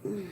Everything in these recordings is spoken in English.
Right.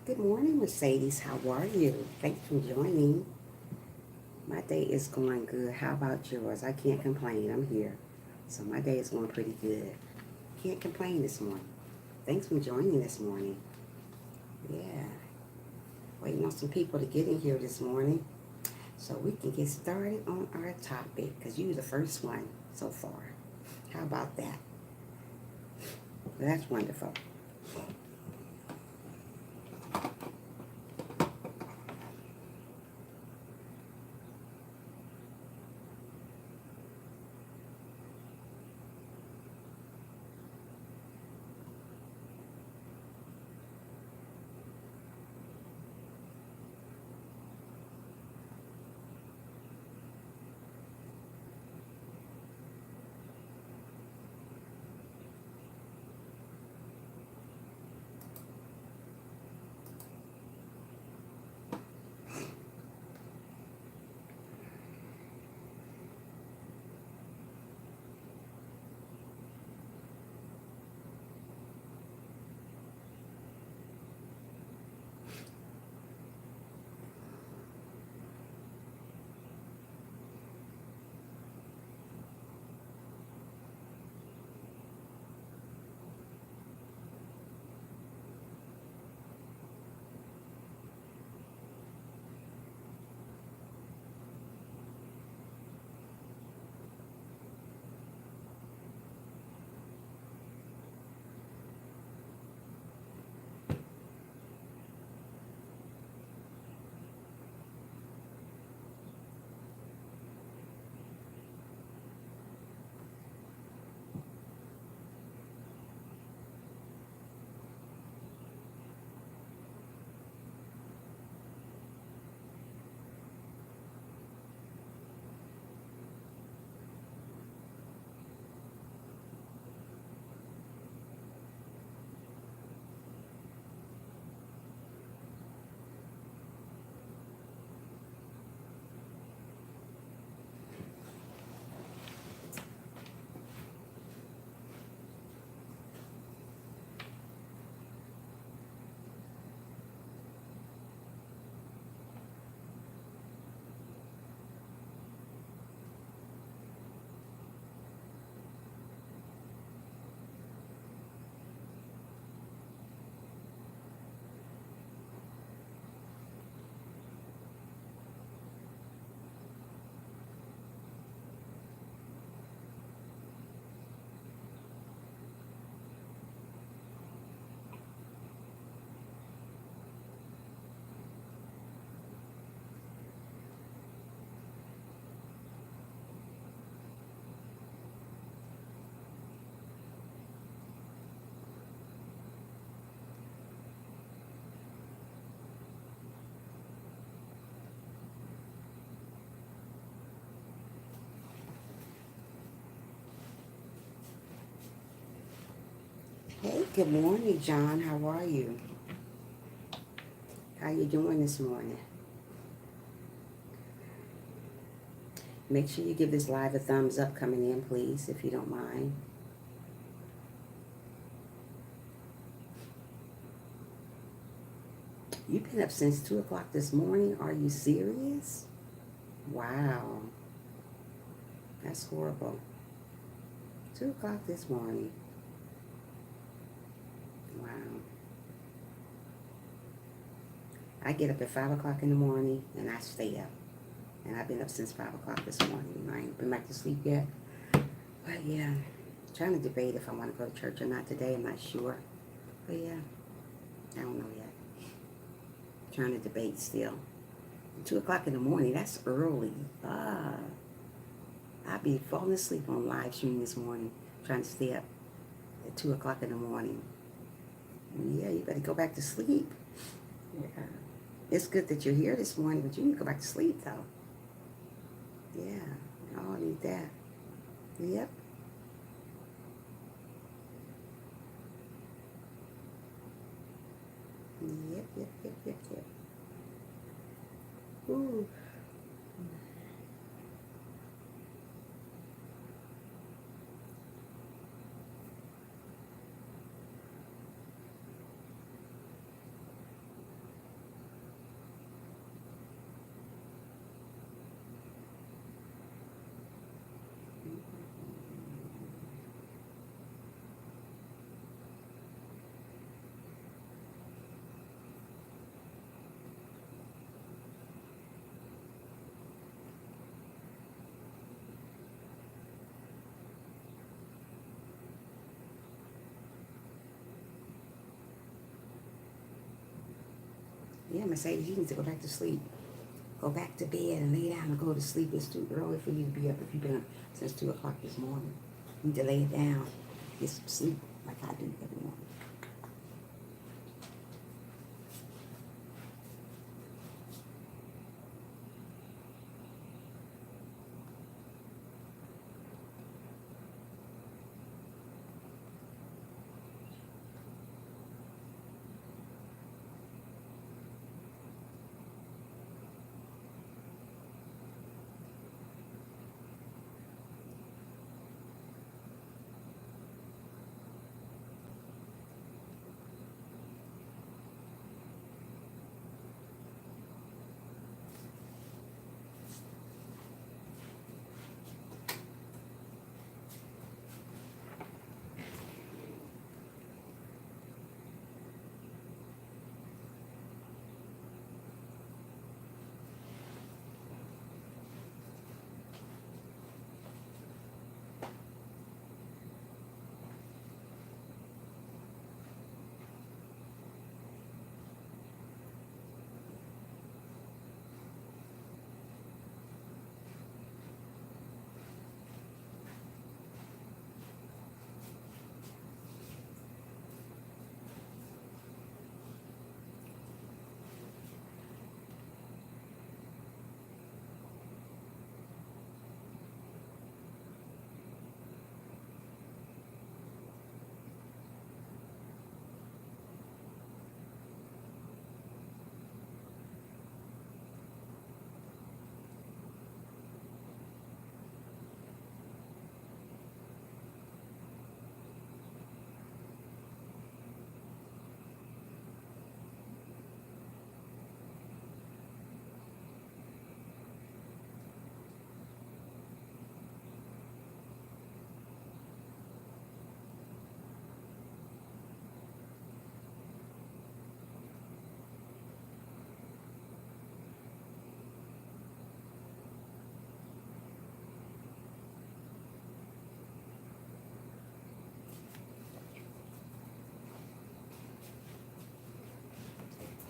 Good morning, Mercedes. How are you? Thanks for joining. My day is going good. How about yours? I can't complain. I'm here. So my day is going pretty good. Can't complain this morning. Thanks for joining this morning. Yeah. Waiting on some people to get in here this morning so we can get started on our topic because you're the first one so far. How about that? That's wonderful. Hey, good morning, John. How are you? How you doing this morning? Make sure you give this live a thumbs up coming in, please, if you don't mind. You've been up since 2 o'clock this morning? Are you serious? Wow. That's horrible. 2 o'clock this morning. Wow. I get up at 5 o'clock in the morning and I stay up. And I've been up since 5 o'clock this morning. I ain't been back to sleep yet. But yeah, trying to debate if I want to go to church or not today. I'm not sure. But yeah, I don't know yet. Trying to debate still. 2 o'clock in the morning, that's early. I'll be falling asleep on live stream this morning, trying to stay up at 2 o'clock in the morning. Yeah, you better go back to sleep. Yeah. It's good that you're here this morning, but you need to go back to sleep, though. Yeah, I all need that. Yep. Yep. Ooh. Yeah, Mercedes, you need to go back to sleep. Go back to bed and lay down and go to sleep. It's too early for you to be up if you've been up since 2 o'clock this morning. You need to lay it down. Get some sleep like I do every morning.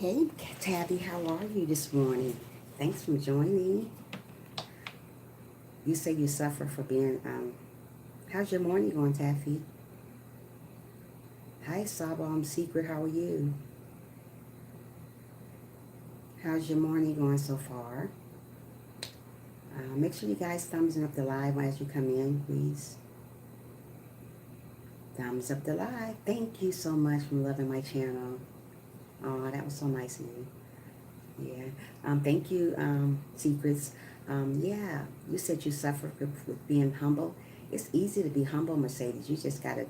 Hey, Tabby, how are you this morning? Thanks for joining. You say you suffer for being, how's your morning going, Taffy? Hi, Sabam Secret, how are you? How's your morning going so far? Make sure you guys thumbs up the live as you come in, please. Thumbs up the live. Thank you so much for loving my channel. Oh, that was so nice of you. Yeah. Thank you, Secrets. Yeah, you said you suffer with being humble. It's easy to be humble, Mercedes. You just got to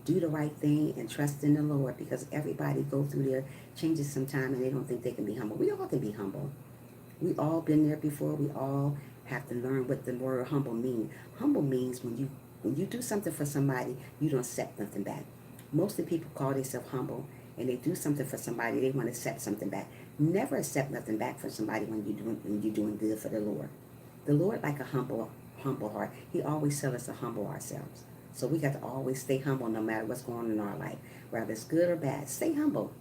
do the right thing and trust in the Lord, because everybody go through their changes sometime and they don't think they can be humble. We all can be humble. We all been there before. We all have to learn what the word humble means. Humble means when you do something for somebody, you don't accept nothing back. Most of the people call themselves humble, and they do something for somebody, they want to accept something back. Never accept nothing back from somebody when you're doing good for the Lord. The Lord like a humble heart. He always tells us to humble ourselves. So we got to always stay humble no matter what's going on in our life, whether it's good or bad. Stay humble,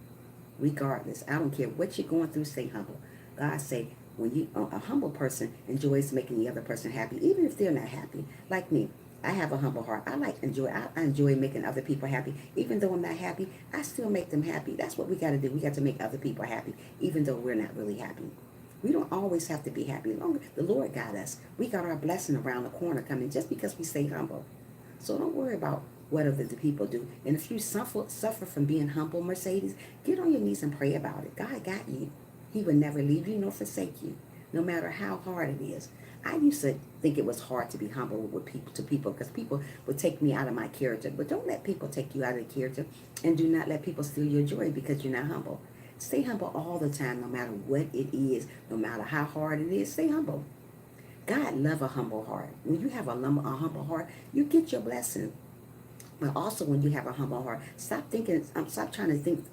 regardless. I don't care what you're going through. Stay humble. God say, when you a humble person enjoys making the other person happy, even if they're not happy. Like me, I have a humble heart. I enjoy making other people happy. Even though I'm not happy, I still make them happy. That's what we got to do. We got to make other people happy, even though we're not really happy. We don't always have to be happy. The Lord got us. We got our blessing around the corner coming just because we stay humble. So don't worry about what other people do. And if you suffer from being humble, Mercedes, get on your knees and pray about it. God got you. He would never leave you nor forsake you, no matter how hard it is. I used to think it was hard to be humble with people because people would take me out of my character. But don't let people take you out of the character, and do not let people steal your joy because you're not humble. Stay humble all the time, no matter what it is, no matter how hard it is. Stay humble. God love a humble heart. When you have a humble heart, you get your blessing. But also, when you have a humble heart, stop thinking. Stop trying to think.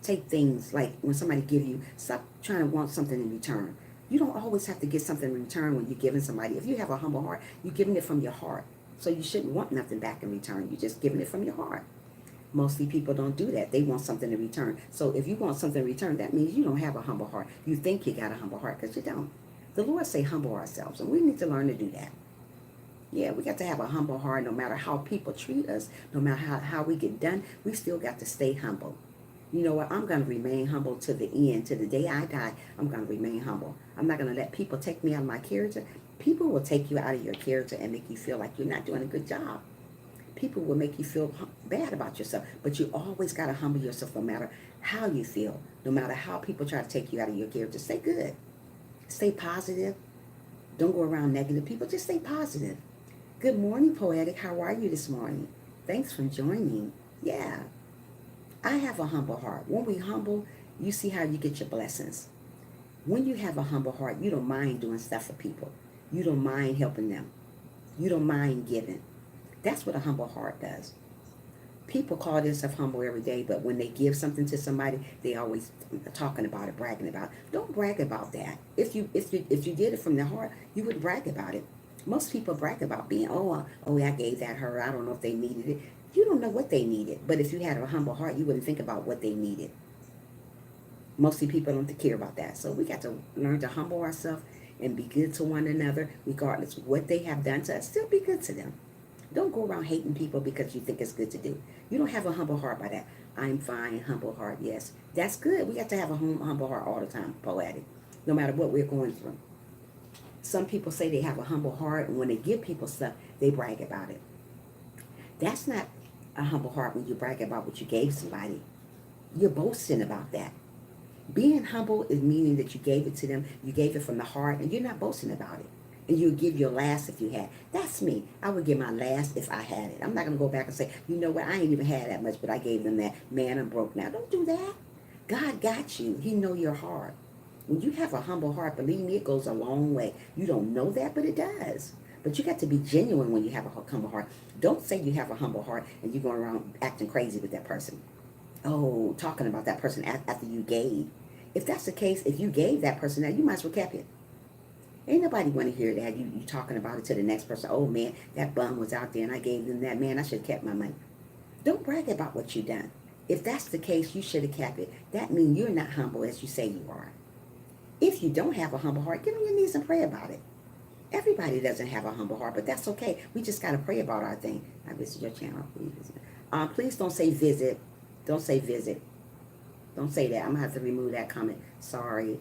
Take things like when somebody give you. Stop trying to want something in return. You don't always have to get something in return when you're giving somebody. If you have a humble heart, you're giving it from your heart. So you shouldn't want nothing back in return. You're just giving it from your heart. Mostly people don't do that. They want something in return. So if you want something in return, that means you don't have a humble heart. You think you got a humble heart because you don't. The Lord say humble ourselves, and we need to learn to do that. Yeah, we got to have a humble heart no matter how people treat us, no matter how we get done. We still got to stay humble. You know what? I'm going to remain humble to the end. To the day I die, I'm going to remain humble. I'm not going to let people take me out of my character. People will take you out of your character and make you feel like you're not doing a good job. People will make you feel bad about yourself. But you always got to humble yourself no matter how you feel. No matter how people try to take you out of your character. Stay good. Stay positive. Don't go around negative people. Just stay positive. Good morning, Poetic. How are you this morning? Thanks for joining. Yeah. I have a humble heart. When we humble, you see how you get your blessings. When you have a humble heart, you don't mind doing stuff for people. You don't mind helping them. You don't mind giving. That's what a humble heart does. People call themselves humble every day, but when they give something to somebody, they always talking about it, bragging about it. Don't brag about that. If you did it from the heart, you would brag about it. Most people brag about being, I gave that her. I don't know if they needed it. You don't know what they needed. But if you had a humble heart, you wouldn't think about what they needed. Mostly people don't care about that. So we got to learn to humble ourselves and be good to one another, regardless of what they have done to us. Still be good to them. Don't go around hating people because you think it's good to do. You don't have a humble heart by that. I'm fine, humble heart, yes. That's good. We got to have a humble heart all the time, Poetic, no matter what we're going through. Some people say they have a humble heart, and when they give people stuff, they brag about it. That's not a humble heart when you brag about what you gave somebody. You're boasting about that. Being humble is meaning that you gave it to them, you gave it from the heart, and you're not boasting about it. And you'll give your last if you had. That's me. I would give my last if I had it. I'm not going to go back and say, you know what, I ain't even had that much, but I gave them that. Man, I'm broke now. Don't do that. God got you. He know your heart. When you have a humble heart, believe me, it goes a long way. You don't know that, but it does. But you got to be genuine when you have a humble heart. Don't say you have a humble heart and you're going around acting crazy with that person. Oh, talking about that person after you gave. If that's the case, if you gave that person that, you might as well kept it. Ain't nobody want to hear that. You talking about it to the next person. Oh, man, that bum was out there and I gave them that. Man, I should have kept my money. Don't brag about what you done. If that's the case, you should have kept it. That means you're not humble as you say you are. If you don't have a humble heart, get on your knees and pray about it. Everybody doesn't have a humble heart, but that's okay. We just got to pray about our thing. I visit your channel. Please don't say visit. Don't say visit. Don't say that. I'm going to have to remove that comment. Sorry.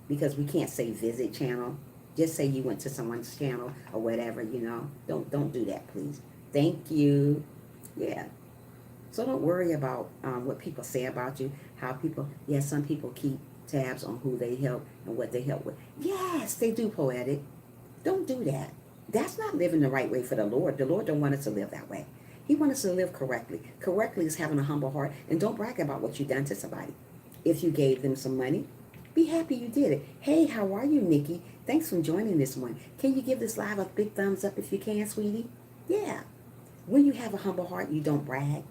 Because we can't say visit channel. Just say you went to someone's channel or whatever, you know. Don't do that, please. Thank you. Yeah. So don't worry about what people say about you, how people, yes, some people keep tabs on who they help and what they help with. Yes, they do, Poetic. Don't do that. That's not living the right way for the Lord. The Lord don't want us to live that way. He wants us to live correctly. Correctly is having a humble heart, and don't brag about what you've done to somebody. If you gave them some money, be happy you did it. Hey, how are you, Nikki? Thanks for joining this one. Can you give this live a big thumbs up if you can, sweetie? Yeah. When you have a humble heart, you don't brag.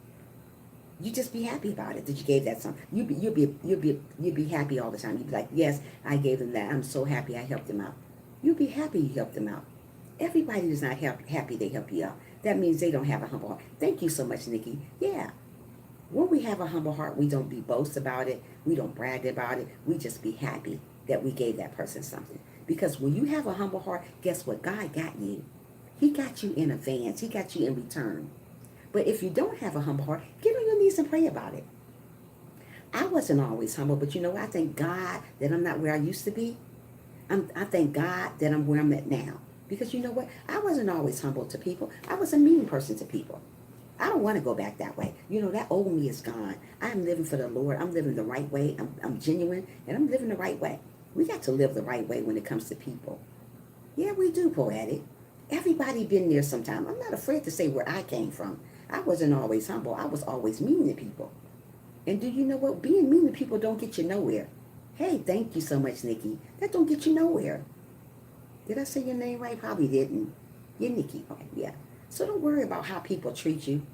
You just be happy about it that you gave that some. You'd be happy all the time. You'd be like, yes, I gave them that. I'm so happy I helped them out. You'd be happy you helped them out. Everybody is not happy they help you out. That means they don't have a humble heart. Thank you so much, Nikki. Yeah. When we have a humble heart, we don't be boast about it. We don't brag about it. We just be happy that we gave that person something. Because when you have a humble heart, guess what? God got you. He got you in advance. He got you in return. But if you don't have a humble heart, get on your knees and pray about it. I wasn't always humble, but you know what? I thank God that I'm not where I used to be. I thank God that I'm where I'm at now. Because you know what? I wasn't always humble to people. I was a mean person to people. I don't want to go back that way. You know, that old me is gone. I'm living for the Lord. I'm living the right way. I'm genuine, and I'm living the right way. We got to live the right way when it comes to people. Yeah, we do, Poetic. Everybody been there sometime. I'm not afraid to say where I came from. I wasn't always humble. I was always mean to people. And do you know what? Being mean to people don't get you nowhere. Hey, thank you so much, Nikki. That don't get you nowhere. Did I say your name right? Probably didn't. You're Nikki. Okay, yeah. So don't worry about how people treat you,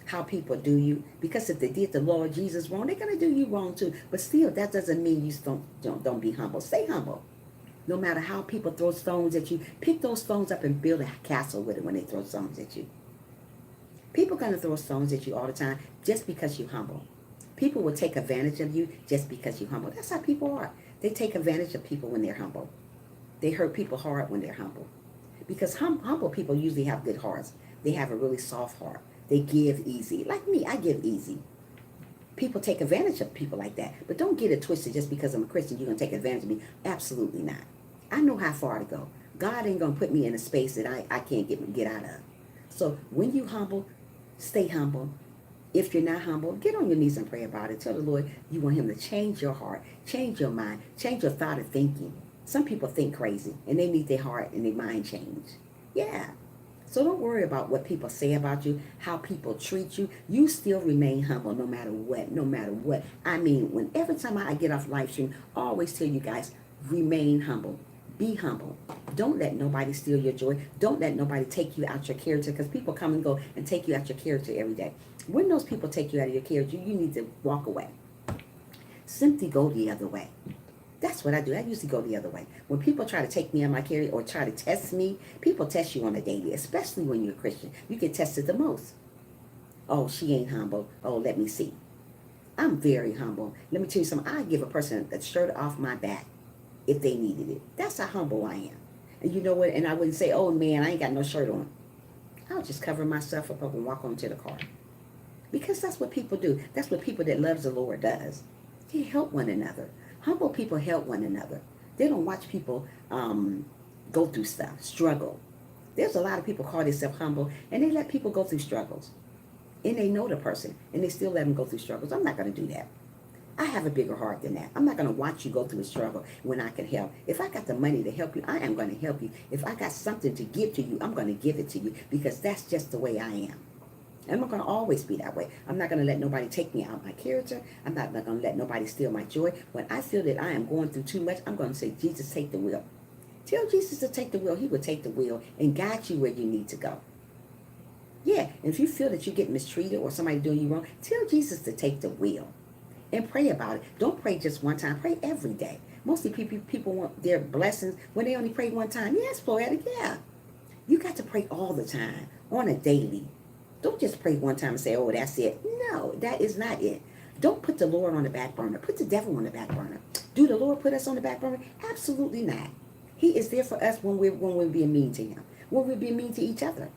how people do you. Because if they did the Lord Jesus wrong, they're going to do you wrong too. But still, that doesn't mean you don't be humble. Stay humble. No matter how people throw stones at you, pick those stones up and build a castle with it when they throw stones at you. People are going to throw stones at you all the time just because you're humble. People will take advantage of you just because you're humble. That's how people are. They take advantage of people when they're humble. They hurt people hard when they're humble. Because humble people usually have good hearts. They have a really soft heart. They give easy. Like me, I give easy. People take advantage of people like that. But don't get it twisted just because I'm a Christian, you're going to take advantage of me. Absolutely not. I know how far to go. God ain't going to put me in a space that I can't get out of. So when you humble, stay humble. If you're not humble, get on your knees and pray about it. Tell the Lord you want him to change your heart, change your mind, change your thought of thinking. Some people think crazy, and they need their heart and their mind changed. Yeah. So don't worry about what people say about you, how people treat you. You still remain humble no matter what, no matter what. I mean, every time I get off live stream, I always tell you guys, remain humble. Be humble. Don't let nobody steal your joy. Don't let nobody take you out your character, because people come and go and take you out your character every day. When those people take you out of your character, you need to walk away. Simply go the other way. That's what I do. I usually go the other way. When people try to take me out of my character or try to test me, people test you on a daily, especially when you're a Christian. You get tested the most. Oh, she ain't humble. Oh, let me see. I'm very humble. Let me tell you something. I give a person a shirt off my back if they needed it. That's how humble I am. And you know what? And I wouldn't say, oh man, I ain't got no shirt on. I'll just cover myself up and walk onto the car. Because that's what people do. That's what people that loves the Lord does. They help one another. Humble people help one another. They don't watch people go through stuff, struggle. There's a lot of people call themselves humble, and they let people go through struggles. And they know the person, and they still let them go through struggles. I'm not going to do that. I have a bigger heart than that. I'm not going to watch you go through a struggle when I can help. If I got the money to help you, I am going to help you. If I got something to give to you, I'm going to give it to you, because that's just the way I am. And I'm going to always be that way. I'm not going to let nobody take me out of my character. I'm not going to let nobody steal my joy. When I feel that I am going through too much, I'm going to say, Jesus, take the wheel. Tell Jesus to take the wheel. He will take the wheel and guide you where you need to go. Yeah, and if you feel that you get mistreated or somebody doing you wrong, tell Jesus to take the wheel. And pray about it. Don't pray just one time. Pray every day. Mostly people want their blessings when they only pray one time. Yes, Poetic, yeah. You got to pray all the time, on a daily. Don't just pray one time and say, oh, that's it. No, that is not it. Don't put the Lord on the back burner. Put the devil on the back burner. Do the Lord put us on the back burner? Absolutely not. He is there for us when we're being mean to him, when we're being mean to each other.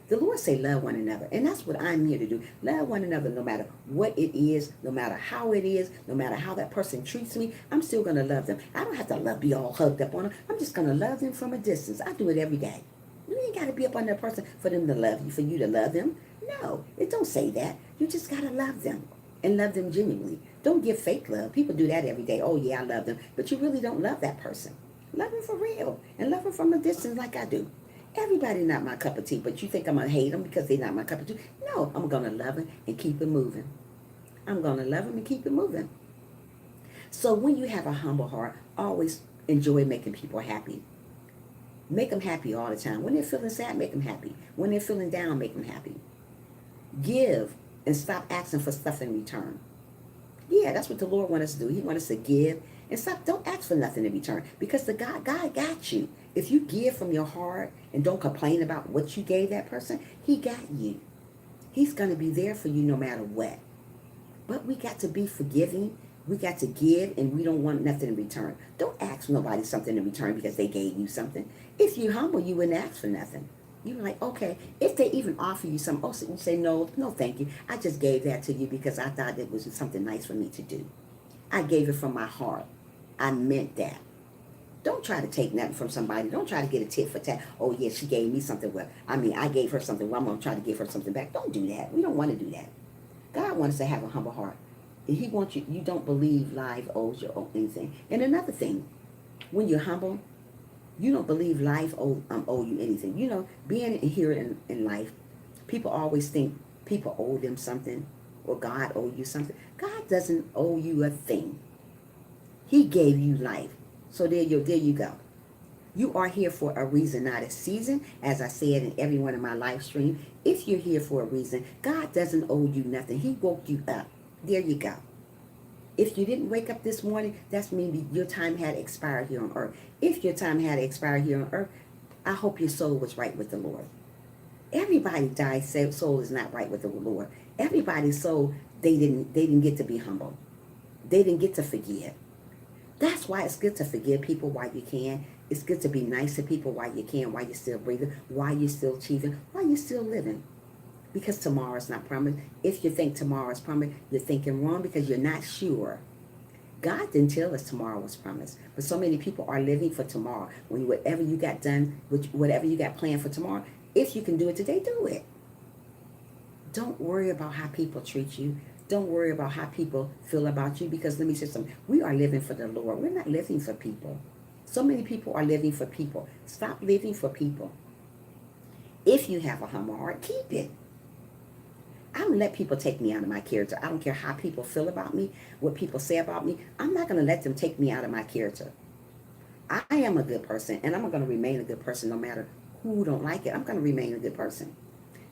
The Lord say love one another, and that's what I'm here to do. Love one another no matter what it is, no matter how it is, no matter how that person treats me, I'm still going to love them. I don't have to be all hugged up on them. I'm just going to love them from a distance. I do it every day. You ain't got to be up on that person for them to love you, for you to love them. No, it don't say that. You just got to love them and love them genuinely. Don't give fake love. People do that every day. Oh, yeah, I love them. But you really don't love that person. Love them for real and love them from a distance like I do. Everybody not my cup of tea, but you think I'm going to hate them because they're not my cup of tea. No, I'm going to love them and keep it moving. I'm going to love them and keep it moving. So when you have a humble heart, always enjoy making people happy. Make them happy all the time. When they're feeling sad, make them happy. When they're feeling down, make them happy. Give and stop asking for stuff in return. Yeah, that's what the Lord wants us to do. He wants us to give and stop. Don't ask for nothing in return because God got you. If you give from your heart and don't complain about what you gave that person, He got you. He's going to be there for you no matter what. But we got to be forgiving. We got to give, and we don't want nothing in return. Don't ask nobody something in return because they gave you something. If you're humble, you wouldn't ask for nothing. You're like, okay, if they even offer you something, oh, so you say, no, thank you. I just gave that to you because I thought it was something nice for me to do. I gave it from my heart. I meant that. Don't try to take nothing from somebody. Don't try to get a tit for tat. Oh, yeah, she gave me something. Well, I gave her something. Well, I'm going to try to give her something back. Don't do that. We don't want to do that. God wants us to have a humble heart. He wants you don't believe life owes you anything. And another thing, when you're humble, you don't believe life owe you anything. You know, being here in life, people always think people owe them something or God owe you something. God doesn't owe you a thing. He gave you life. So there you go. You are here for a reason, not a season. As I said in every one of my live stream, if you're here for a reason, God doesn't owe you nothing. He woke you up. There you go. If you didn't wake up this morning, that's maybe your time had expired here on earth. If your time had expired here on earth, I hope your soul was right with the Lord. Everybody died, soul is not right with the Lord. Everybody's soul, they didn't get to be humble. They didn't get to forgive. That's why it's good to forgive people while you can. It's good to be nice to people while you can, while you're still breathing, while you're still achieving, while you're still living. Because tomorrow is not promised. If you think tomorrow is promised, you're thinking wrong because you're not sure. God didn't tell us tomorrow was promised. But so many people are living for tomorrow. When whatever you got done, whatever you got planned for tomorrow, if you can do it today, do it. Don't worry about how people treat you. Don't worry about how people feel about you because let me say something. We are living for the Lord. We're not living for people. So many people are living for people. Stop living for people. If you have a humble heart, keep it. I don't let people take me out of my character. I don't care how people feel about me, what people say about me. I'm not going to let them take me out of my character. I am a good person, and I'm going to remain a good person no matter who don't like it. I'm going to remain a good person.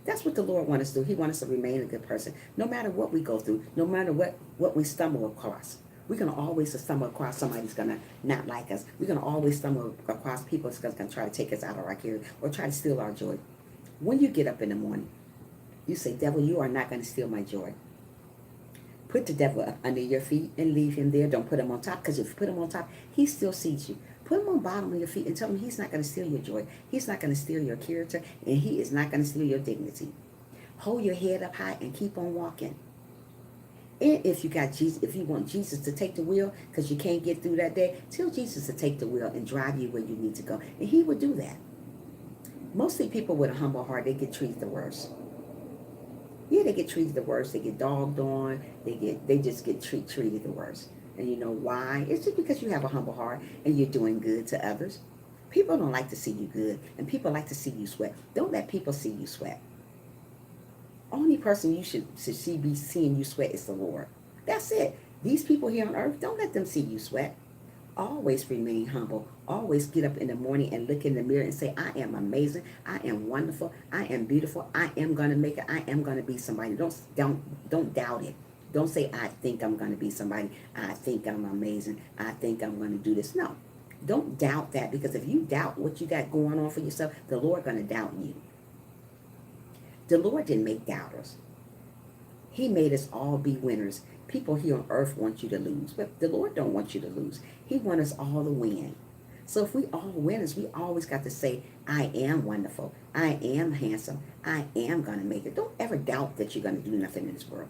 That's what the Lord wants us to do. He wants us to remain a good person. No matter what we go through, no matter what we stumble across. We're going to always stumble across somebody who's going to not like us. We're going to always stumble across people who's going to try to take us out of our character or try to steal our joy. When you get up in the morning, you say, devil, you are not going to steal my joy. Put the devil up under your feet and leave him there. Don't put him on top, because if you put him on top, he still sees you. Put him on the bottom of your feet and tell him he's not going to steal your joy. He's not going to steal your character, and he is not going to steal your dignity. Hold your head up high and keep on walking. And if you want Jesus to take the wheel because you can't get through that day, tell Jesus to take the wheel and drive you where you need to go. And he will do that. Mostly people with a humble heart, they get treated the worst. Yeah, they get treated the worst. They get dogged on. They just get treated the worst. And you know why? It's just because you have a humble heart and you're doing good to others. People don't like to see you good, and people like to see you sweat. Don't let people see you sweat. Only person you should be seeing you sweat is the Lord. That's it. These people here on earth, don't let them see you sweat. Always remain humble. Always get up in the morning and look in the mirror and say, I am amazing. I am wonderful. I am beautiful. I am going to make it. I am going to be somebody. Don't doubt it. Don't say, I think I'm going to be somebody. I think I'm amazing. I think I'm going to do this. No. Don't doubt that, because if you doubt what you got going on for yourself, the Lord going to doubt you. The Lord didn't make doubters. He made us all be winners. People here on earth want you to lose, but the Lord don't want you to lose. He wants us all to win. So if we all winners, we always got to say, I am wonderful. I am handsome. I am going to make it. Don't ever doubt that you're going to do nothing in this world.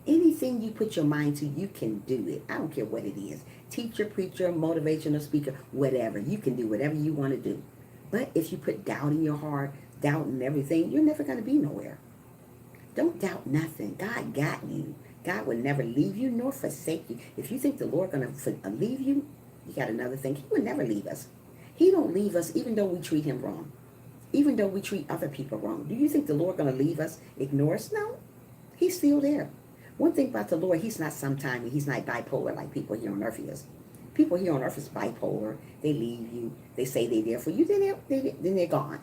Anything you put your mind to, you can do it. I don't care what it is. Teacher, preacher, motivational speaker, whatever. You can do whatever you want to do. But if you put doubt in your heart, doubt in everything, you're never going to be nowhere. Don't doubt nothing. God got you. God will never leave you nor forsake you. If you think the Lord going to leave you, you got another thing. He would never leave us. He don't leave us even though we treat him wrong. Even though we treat other people wrong. Do you think the Lord going to leave us, ignore us? No. He's still there. One thing about the Lord, he's not sometime, he's not bipolar like people here on earth is. People here on earth is bipolar. They leave you. They say they're there for you. Then they're gone.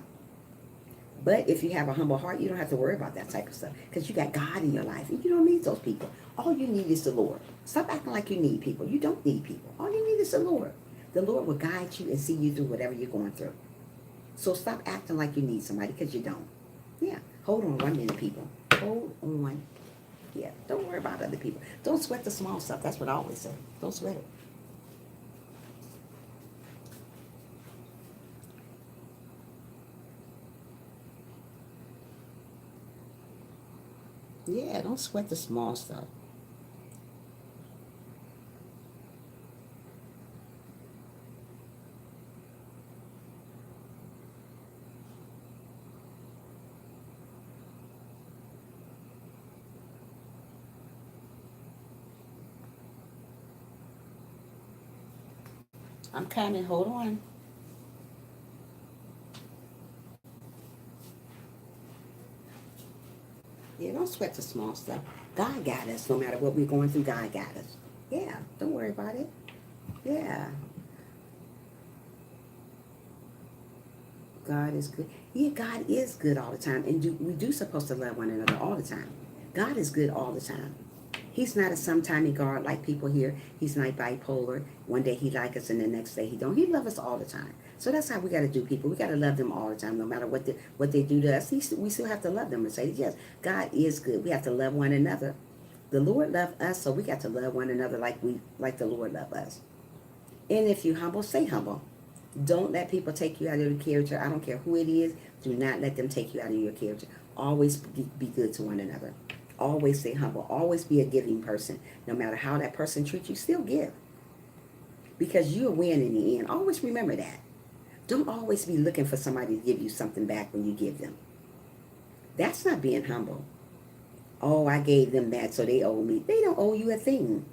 But if you have a humble heart, you don't have to worry about that type of stuff because you got God in your life and you don't need those people. All you need is the Lord. Stop acting like you need people. You don't need people. All you need is the Lord. The Lord will guide you and see you through whatever you're going through. So stop acting like you need somebody because you don't. Yeah. Hold on 1 minute, people. Hold on. Yeah. Don't worry about other people. Don't sweat the small stuff. That's what I always say. Don't sweat it. Yeah, don't sweat the small stuff. I'm coming. Hold on. Yeah, don't sweat the small stuff. God got us. No matter what we're going through, God got us. Yeah, don't worry about it. Yeah, God is good. Yeah, God is good all the time. And we do supposed to love one another all the time. God is good all the time. He's not a sometimey God like people here. He's not bipolar. One day he like us and the next day he don't. He love us all the time. So that's how we got to do people. We got to love them all the time, no matter what they do to us. We still have to love them and say, yes, God is good. We have to love one another. The Lord loved us, so we got to love one another like the Lord loved us. And if you humble, stay humble. Don't let people take you out of your character. I don't care who it is. Do not let them take you out of your character. Always be good to one another. Always stay humble. Always be a giving person. No matter how that person treats you, still give. Because you'll win in the end. Always remember that. Don't always be looking for somebody to give you something back when you give them. That's not being humble. Oh, I gave them that, so they owe me. They don't owe you a thing.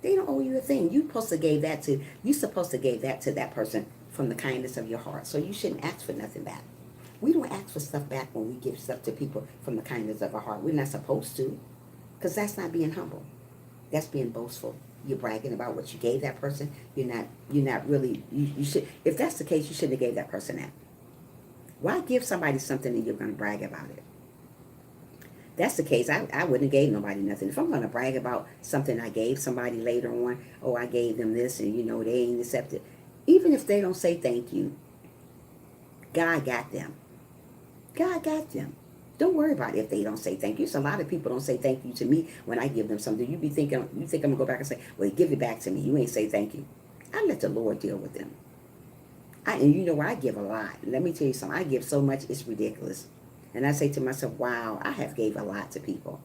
They don't owe you a thing. You supposed to give that to that person from the kindness of your heart. So you shouldn't ask for nothing back. We don't ask for stuff back when we give stuff to people from the kindness of our heart. We're not supposed to, because that's not being humble. That's being boastful. You're bragging about what you gave that person. You're not really. You should. If that's the case, you shouldn't have gave that person that. Why give somebody something and you're going to brag about it? That's the case. I wouldn't have gave nobody nothing. If I'm going to brag about something I gave somebody later on, oh, I gave them this and they ain't accepted. Even if they don't say thank you, God got them. God got them. Don't worry about it if they don't say thank you. So a lot of people don't say thank you to me when I give them something. You think I'm going to go back and say, well, give it back to me. You ain't say thank you. I let the Lord deal with them. And you know what? I give a lot. Let me tell you something. I give so much, it's ridiculous. And I say to myself, wow, I have gave a lot to people.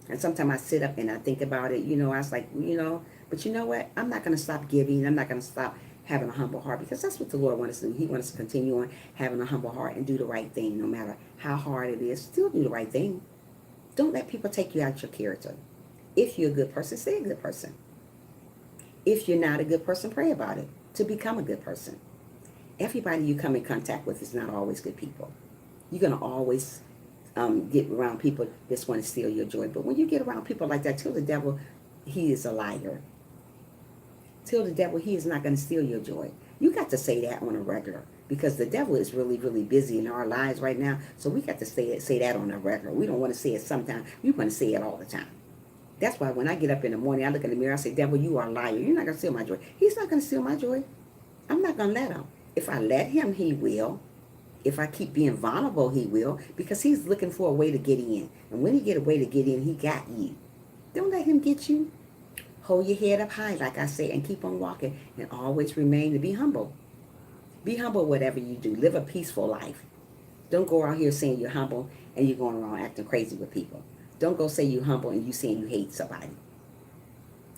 And sometimes I sit up and I think about it, I was like, but you know what? I'm not going to stop giving. I'm not going to stop having a humble heart because that's what the Lord wants us to do. He wants us to continue on having a humble heart and do the right thing no matter how hard it is. Still do the right thing. Don't let people take you out your character. If you're a good person, stay a good person. If you're not a good person, pray about it to become a good person. Everybody you come in contact with is not always good people. You're going to always get around people that want to steal your joy. But when you get around people like that, tell the devil he is a liar. Tell the devil he is not going to steal your joy. You got to say that on a regular because the devil is really, really busy in our lives right now. So we got to say that on a regular. We don't want to say it sometimes. We want to say it all the time. That's why when I get up in the morning, I look in the mirror, I say, devil, you are a liar. You're not going to steal my joy. He's not going to steal my joy. I'm not going to let him. If I let him, he will. If I keep being vulnerable, he will, because he's looking for a way to get in. And when he get a way to get in, he got you. Don't let him get you. Hold your head up high, like I say, and keep on walking. And always remain to be humble. Be humble whatever you do. Live a peaceful life. Don't go out here saying you're humble and you're going around acting crazy with people. Don't go say you're humble and you saying you hate somebody.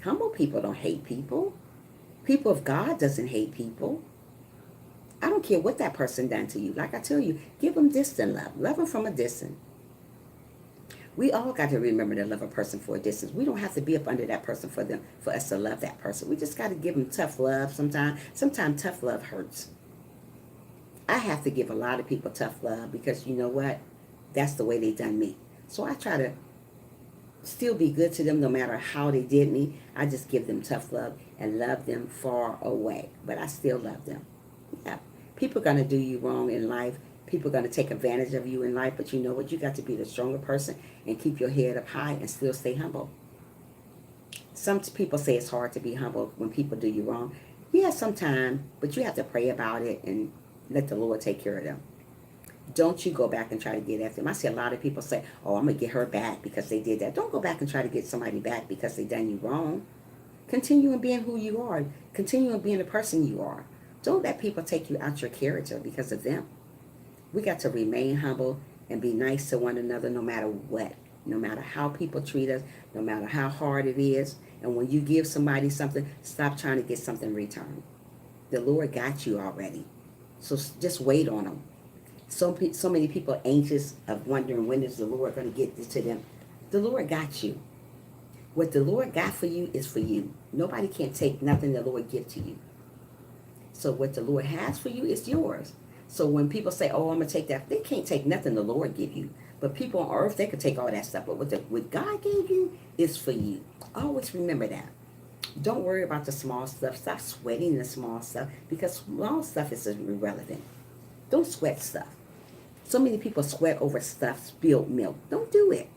Humble people don't hate people. People of God doesn't hate people. I don't care what that person done to you. Like I tell you, give them distant love. Love them from a distance. We all got to remember to love a person for a distance. We don't have to be up under that person for us to love that person. We just got to give them tough love sometimes. Sometimes tough love hurts. I have to give a lot of people tough love because you know what? That's the way they done me. So I try to still be good to them no matter how they did me. I just give them tough love and love them far away. But I still love them. Yeah. People are going to do you wrong in life. People are going to take advantage of you in life. But you know what? You got to be the stronger person and keep your head up high and still stay humble. Some people say it's hard to be humble when people do you wrong. Yeah, sometimes. But you have to pray about it and let the Lord take care of them. Don't you go back and try to get after them. I see a lot of people say, oh, I'm going to get her back because they did that. Don't go back and try to get somebody back because they done you wrong. Continue in being who you are. Continue in being the person you are. Don't let people take you out your character because of them. We got to remain humble and be nice to one another no matter what. No matter how people treat us, no matter how hard it is. And when you give somebody something, stop trying to get something in return. The Lord got you already. So just wait on them. So many people are anxious of wondering when is the Lord going to get this to them. The Lord got you. What the Lord got for you is for you. Nobody can take nothing the Lord give to you. So what the Lord has for you is yours. So when people say, oh, I'm going to take that, they can't take nothing the Lord give you. But people on earth, they could take all that stuff. But what God gave you is for you. Always remember that. Don't worry about the small stuff. Stop sweating the small stuff because small stuff is irrelevant. Don't sweat stuff. So many people sweat over stuff, spilled milk. Don't do it.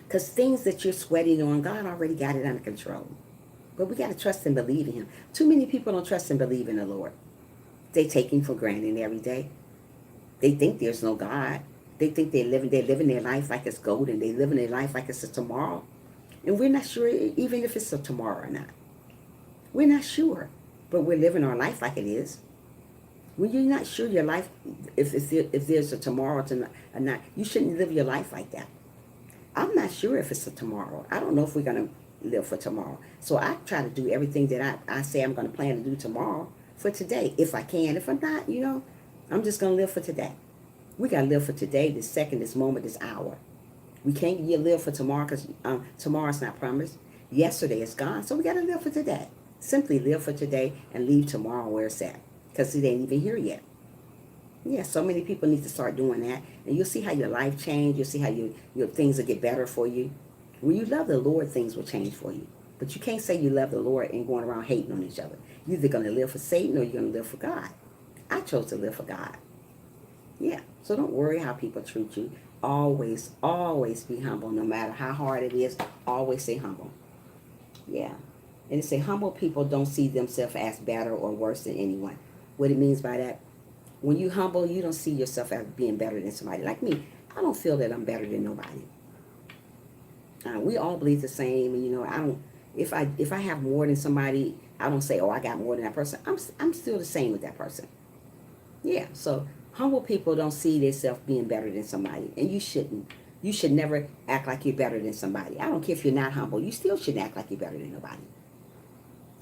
Because things that you're sweating on, God already got it under control. But we got to trust and believe in him. Too many people don't trust and believe in the Lord. They take him for granted every day. They think there's no God. They think they're living their life like it's golden. They're living their life like it's a tomorrow. And we're not sure even if it's a tomorrow or not. We're not sure. But we're living our life like it is. When you're not sure your life, if there's a tomorrow or not, you shouldn't live your life like that. I'm not sure if it's a tomorrow. I don't know if we're going to live for tomorrow. So I try to do everything that I say I'm going to plan to do tomorrow for today, if I can. If I'm not, I'm just going to live for today. We got to live for today, this second, this moment, this hour. We can't live for tomorrow because tomorrow's not promised. Yesterday is gone, so we got to live for today. Simply live for today and leave tomorrow where it's at because it ain't even here yet. Yeah, so many people need to start doing that, and you'll see how your life change. You'll see how your things will get better for you. When you love the Lord, things will change for you. But you can't say you love the Lord and going around hating on each other. You're either going to live for Satan or you're going to live for God. I chose to live for God. Yeah, so don't worry how people treat you. Always, always be humble. No matter how hard it is, always stay humble. Yeah. And it say humble people don't see themselves as better or worse than anyone. What it means by that, when you humble, you don't see yourself as being better than somebody. Like me, I don't feel that I'm better than nobody. We all believe the same, and I don't. If I have more than somebody, I don't say, oh, I got more than that person. I'm still the same with that person. Yeah. So humble people don't see themselves being better than somebody, and you shouldn't. You should never act like you're better than somebody. I don't care if you're not humble. You still shouldn't act like you're better than nobody.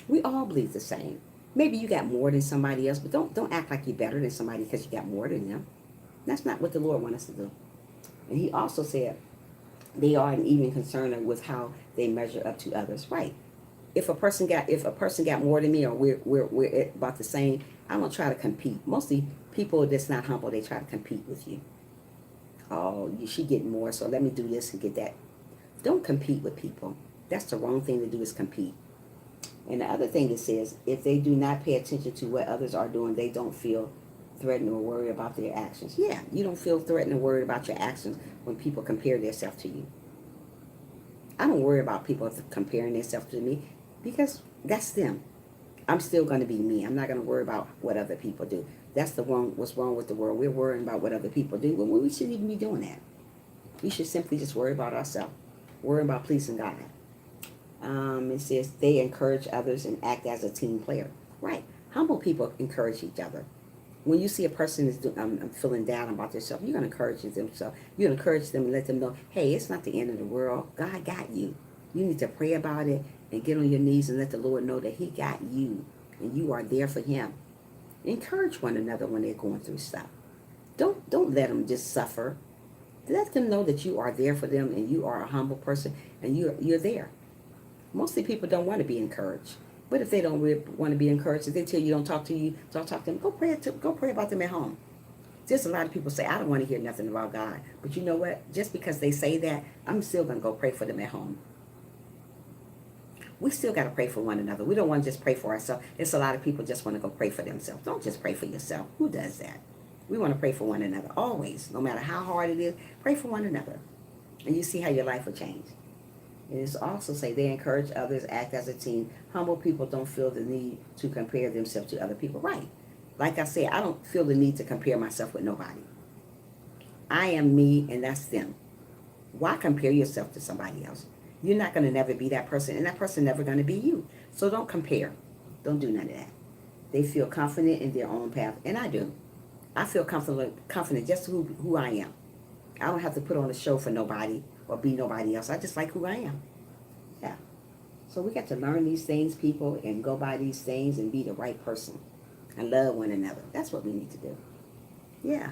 We all believe the same. Maybe you got more than somebody else, but don't act like you're better than somebody because you got more than them. That's not what the Lord wants us to do. And he also said they aren't even concerned with how they measure up to others. Right. If a person got more than me or we're about the same, I don't try to compete. Mostly people that's not humble, they try to compete with you. Oh, she getting more, so let me do this and get that. Don't compete with people. That's the wrong thing to do, is compete. And the other thing it says, if they do not pay attention to what others are doing, they don't feel threatened or worried about their actions. Yeah, you don't feel threatened or worried about your actions when people compare themselves to you. I don't worry about people comparing themselves to me because that's them. I'm still going to be me. I'm not going to worry about what other people do. That's what's wrong with the world. We're worrying about what other people do when we shouldn't even be doing that. We should simply just worry about ourselves. Worry about pleasing God. It says they encourage others and act as a team player. Right. Humble people encourage each other. When you see a person is I'm feeling down about themselves, you're going to encourage them. So you're going to encourage them and let them know, hey, it's not the end of the world. God got you. You need to pray about it and get on your knees and let the Lord know that he got you and you are there for him. Encourage one another when they're going through stuff. Don't let them just suffer. Let them know that you are there for them and you are a humble person and you're there. Mostly people don't want to be encouraged. But if they don't really want to be encouraged, if they tell you don't talk to them, go pray about them at home. Just a lot of people say, I don't want to hear nothing about God. But you know what? Just because they say that, I'm still going to go pray for them at home. We still got to pray for one another. We don't want to just pray for ourselves. It's a lot of people just want to go pray for themselves. Don't just pray for yourself. Who does that? We want to pray for one another always, no matter how hard it is. Pray for one another. And you see how your life will change. And it's also say they encourage others, act as a team. Humble people don't feel the need to compare themselves to other people. Right. Like I said, I don't feel the need to compare myself with nobody. I am me and that's them. Why compare yourself to somebody else? You're not going to never be that person and that person never going to be you. So don't compare. Don't do none of that. They feel confident in their own path. And I do. I feel confident just who I am. I don't have to put on a show for nobody or be nobody else. I just like who I am. Yeah. So we got to learn these things, people, and go by these things and be the right person and love one another. That's what we need to do. Yeah.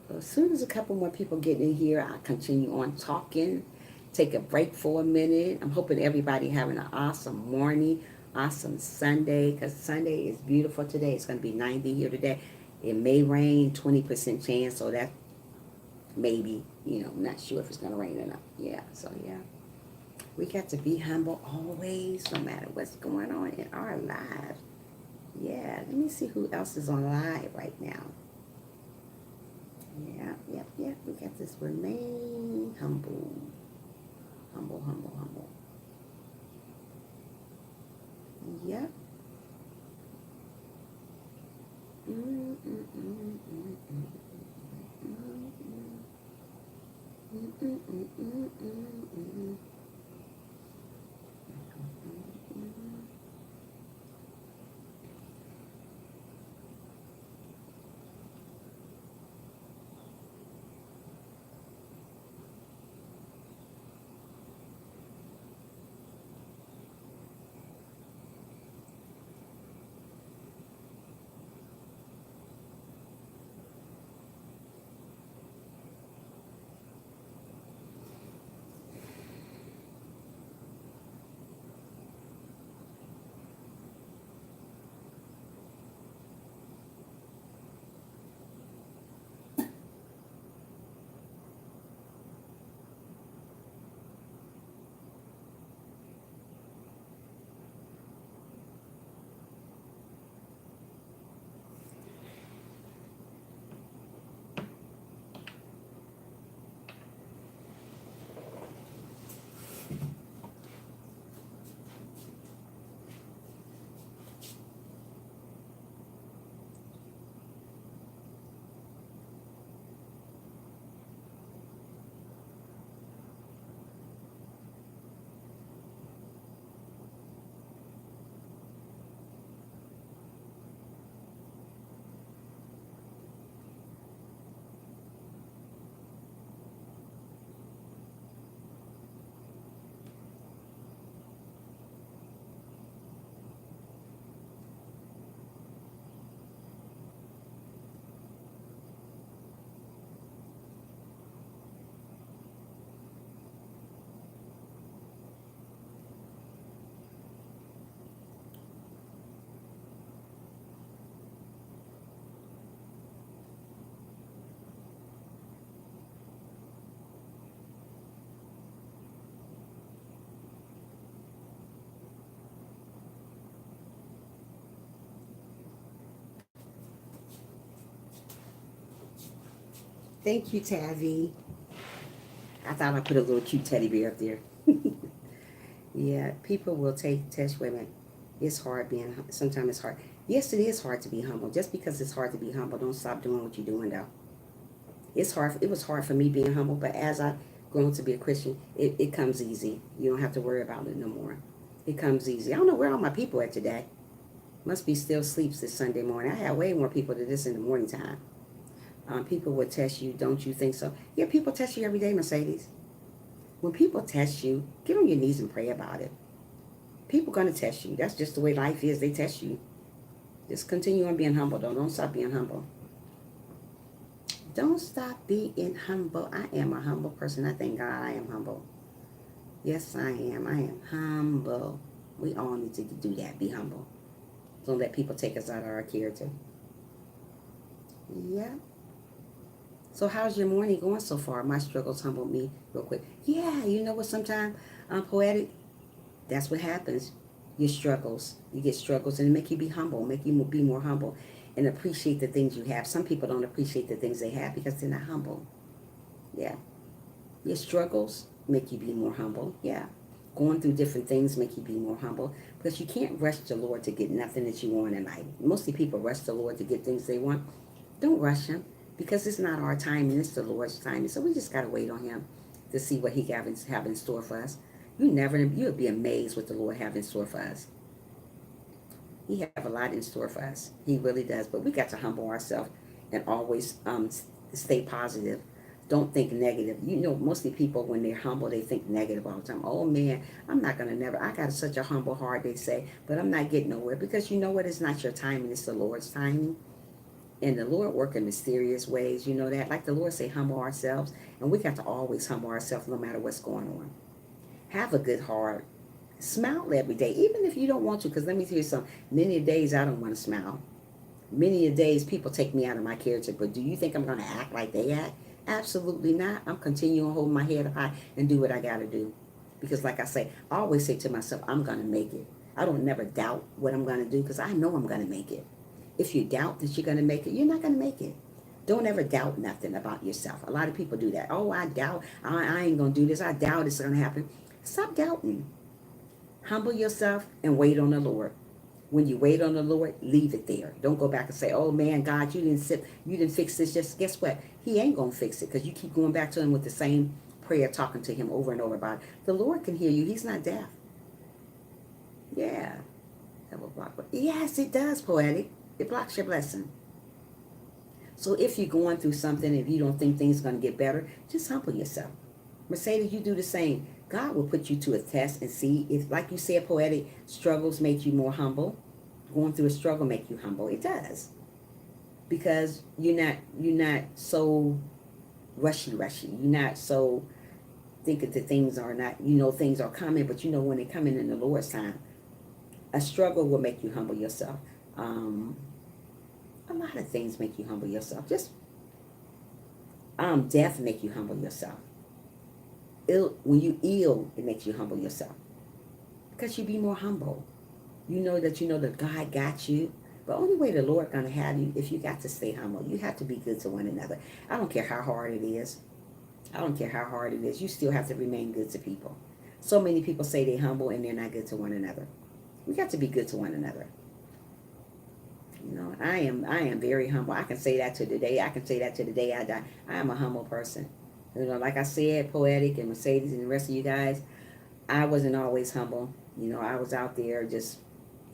So as soon as a couple more people get in here, I'll continue on talking. Take a break for a minute. I'm hoping everybody having an awesome morning, awesome Sunday, because Sunday is beautiful today. It's going to be 90 here today. It may rain, 20% chance, so that maybe, I'm not sure if it's going to rain or not. Yeah, so yeah. We got to be humble always, no matter what's going on in our lives. Yeah, let me see who else is on live right now. Yeah. We got this remain humble. Humble. Yep. Thank you, Tavi. I thought I put a little cute teddy bear up there. Yeah, people will test women. It's hard sometimes it's hard. Yes, it is hard to be humble. Just because it's hard to be humble, don't stop doing what you're doing though. It was hard for me being humble, but as I grown to be a Christian, it comes easy. You don't have to worry about it no more. It comes easy. I don't know where all my people at today. Must be still sleeps this Sunday morning. I had way more people than this in the morning time. People would test you, don't you think so? Yeah, people test you every day, Mercedes. When people test you, get on your knees and pray about it. People gonna test you. That's just the way life is. They test you. Just continue on being humble, though. Don't stop being humble. Don't stop being humble. I am a humble person. I thank God I am humble. Yes, I am. I am humble. We all need to do that. Be humble. Don't let people take us out of our character. Yeah. So how's your morning going so far? My struggles humbled me real quick. Yeah, you know what? Sometimes poetic. That's what happens. Your struggles. You get struggles, and it make you be humble. Make you be more humble, and appreciate the things you have. Some people don't appreciate the things they have because they're not humble. Yeah. Your struggles make you be more humble. Yeah. Going through different things make you be more humble because you can't rush the Lord to get nothing that you want in life. Mostly people rush the Lord to get things they want. Don't rush him because it's not our timing, it's the Lord's timing. So we just got to wait on him to see what he have in store for us. You'll be amazed what the Lord have in store for us. He have a lot in store for us. He really does. But we got to humble ourselves and always stay positive. Don't think negative. You know, mostly people when they're humble, they think negative all the time. Oh man, I'm not gonna never. I got such a humble heart, they say, but I'm not getting nowhere because you know what? It's not your timing. It's the Lord's timing. And the Lord work in mysterious ways. You know that. Like the Lord say, humble ourselves, and we got to always humble ourselves no matter what's going on. Have a good heart. Smile every day, even if you don't want to. Because let me tell you something. Many days I don't want to smile. Many days people take me out of my character. But do you think I'm going to act like they act? Absolutely not. I'm continuing to hold my head high and do what I got to do. Because like I say, I always say to myself, I'm going to make it. I don't never doubt what I'm going to do because I know I'm going to make it. If you doubt that you're going to make it, you're not going to make it. Don't ever doubt nothing about yourself. A lot of people do that. Oh, I doubt. I ain't going to do this. I doubt it's going to happen. Stop doubting. Humble yourself and wait on the Lord. When you wait on the Lord, leave it there. Don't go back and say, oh man, God, you didn't fix this. Just guess what? He ain't going to fix it because you keep going back to him with the same prayer, talking to him over and over about it. The Lord can hear you. He's not deaf. Yeah. That will block. Yes, it does, poetic. It blocks your blessing. So if you're going through something, if you don't think things are going to get better, just humble yourself. Mercedes, you do the same. God will put you to a test and see if, like you said, poetic, struggles make you more humble. Going through a struggle make you humble. It does. Because you're not so rushy. You're not so thinking that things are not, things are coming, but when they're coming in the Lord's time. A struggle will make you humble yourself. A lot of things make you humble yourself. Just death make you humble yourself. When you ill, it makes you humble yourself because you be more humble. You know that God got you. The only way the Lord gonna have you if you got to stay humble. You have to be good to one another. I don't care how hard it is. I don't care how hard it is. You still have to remain good to people. So many people say they're humble and they're not good to one another. We got to be good to one another. I am very humble. I can say that to the day. I can say that to the day I die. I am a humble person. Like I said, poetic and Mercedes and the rest of you guys, I wasn't always humble. I was out there just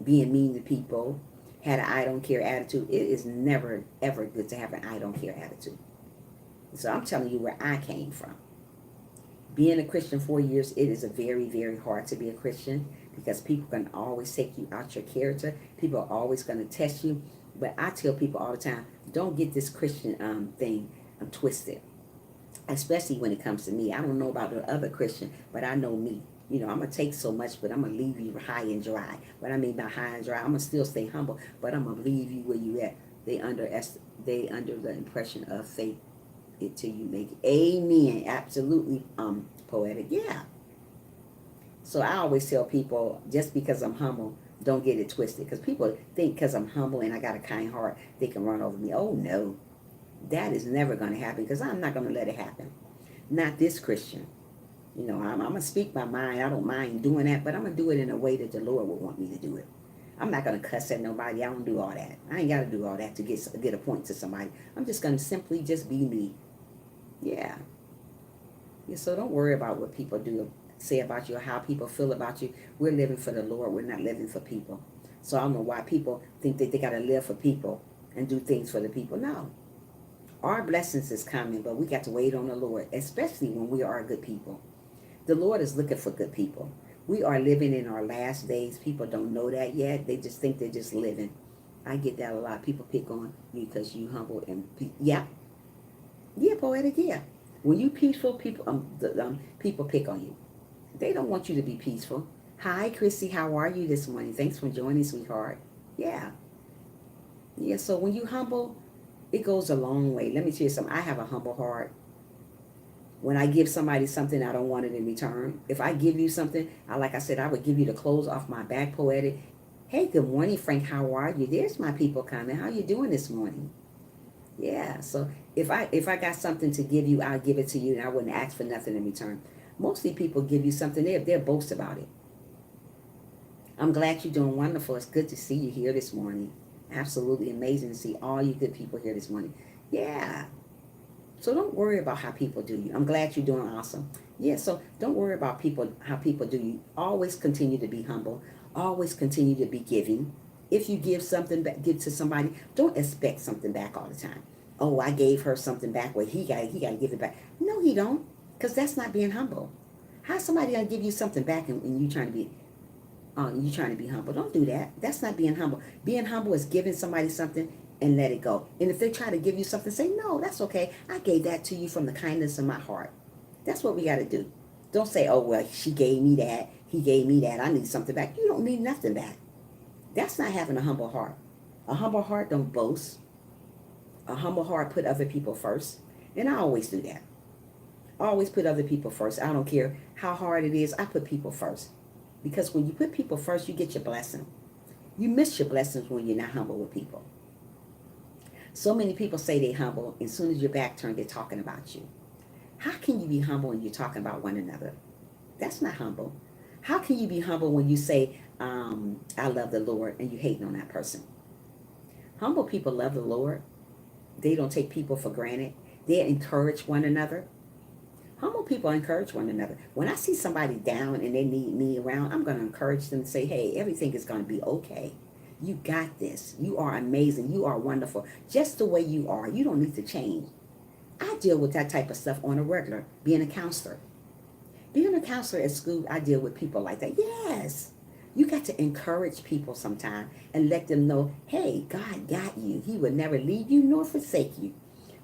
being mean to people, had an I don't care attitude. It is never, ever good to have an I don't care attitude. So I'm telling you where I came from. Being a Christian 4 years, it is a very, very hard to be a Christian because people can always take you out your character. People are always going to test you. But I tell people all the time, don't get this Christian thing twisted. Especially when it comes to me. I don't know about the other Christian, but I know me. I'm going to take so much, but I'm going to leave you high and dry. What I mean by high and dry, I'm going to still stay humble, but I'm going to leave you where you at. They under the impression of faith until you make it. Amen. Absolutely poetic. Yeah. So I always tell people, just because I'm humble, don't get it twisted. Because people think because I'm humble and I got a kind heart, they can run over me. Oh, no. That is never going to happen because I'm not going to let it happen. Not this Christian. I'm going to speak my mind. I don't mind doing that, but I'm going to do it in a way that the Lord would want me to do it. I'm not going to cuss at nobody. I don't do all that. I ain't got to do all that to get a point to somebody. I'm just going to simply just be me. Yeah. So don't worry about what people do, say about you, or how people feel about you. We're living for the Lord. We're not living for people. So I don't know why people think that they got to live for people and do things for the people. No. Our blessings is coming, but we got to wait on the Lord, especially when we are good people. The Lord is looking for good people. We are living in our last days. People don't know that yet. They just think they're just living. I get that a lot. People pick on you because you humble and yeah. Yeah, poetic, yeah. When you peaceful, people people pick on you. They don't want you to be peaceful. Hi, Chrissy, how are you this morning? Thanks for joining, sweetheart. Yeah, yeah. So when you humble, it goes a long way. Let me tell you something. I have a humble heart. When I give somebody something, I don't want it in return. If I give you something, like I said, I would give you the clothes off my back, poetic. Hey, good morning, Frank. How are you? There's my people coming. How you doing this morning? Yeah. So if I got something to give you, I'll give it to you, and I wouldn't ask for nothing in return. Mostly people give you something, they'll boast about it. I'm glad you're doing wonderful. It's good to see you here this morning. Absolutely amazing to see all you good people here this morning. Yeah. So don't worry about how people do you. I'm glad you're doing awesome. Yeah, so don't worry about people how people do you. Always continue to be humble. Always continue to be giving. If you give something back, give to somebody, don't expect something back all the time. Oh, I gave her something back. Well, he got to give it back. No, he don't, because that's not being humble. How's somebody gonna give you something back and you trying to be humble? Don't do that. That's not being humble. Being humble is giving somebody something and let it go. And if they try to give you something, say, no, that's okay. I gave that to you from the kindness of my heart. That's what we got to do. Don't say, oh, well, she gave me that. He gave me that. I need something back. You don't need nothing back. That's not having a humble heart. A humble heart don't boast. A humble heart put other people first. And I always do that. I always put other people first. I don't care how hard it is. I put people first. Because when you put people first, you get your blessing. You miss your blessings when you're not humble with people. So many people say they humble, and as soon as your back turned, they're talking about you. How can you be humble when you're talking about one another? That's not humble. How can you be humble when you say, I love the Lord, and you hating on that person? Humble people love the Lord. They don't take people for granted. They encourage one another. Humble people encourage one another. When I see somebody down and they need me around, I'm going to encourage them and say, hey, everything is going to be okay. You got this. You are amazing. You are wonderful. Just the way you are. You don't need to change. I deal with that type of stuff on a regular, being a counselor. Being a counselor at school, I deal with people like that. Yes. You got to encourage people sometime and let them know, hey, God got you. He would never leave you nor forsake you.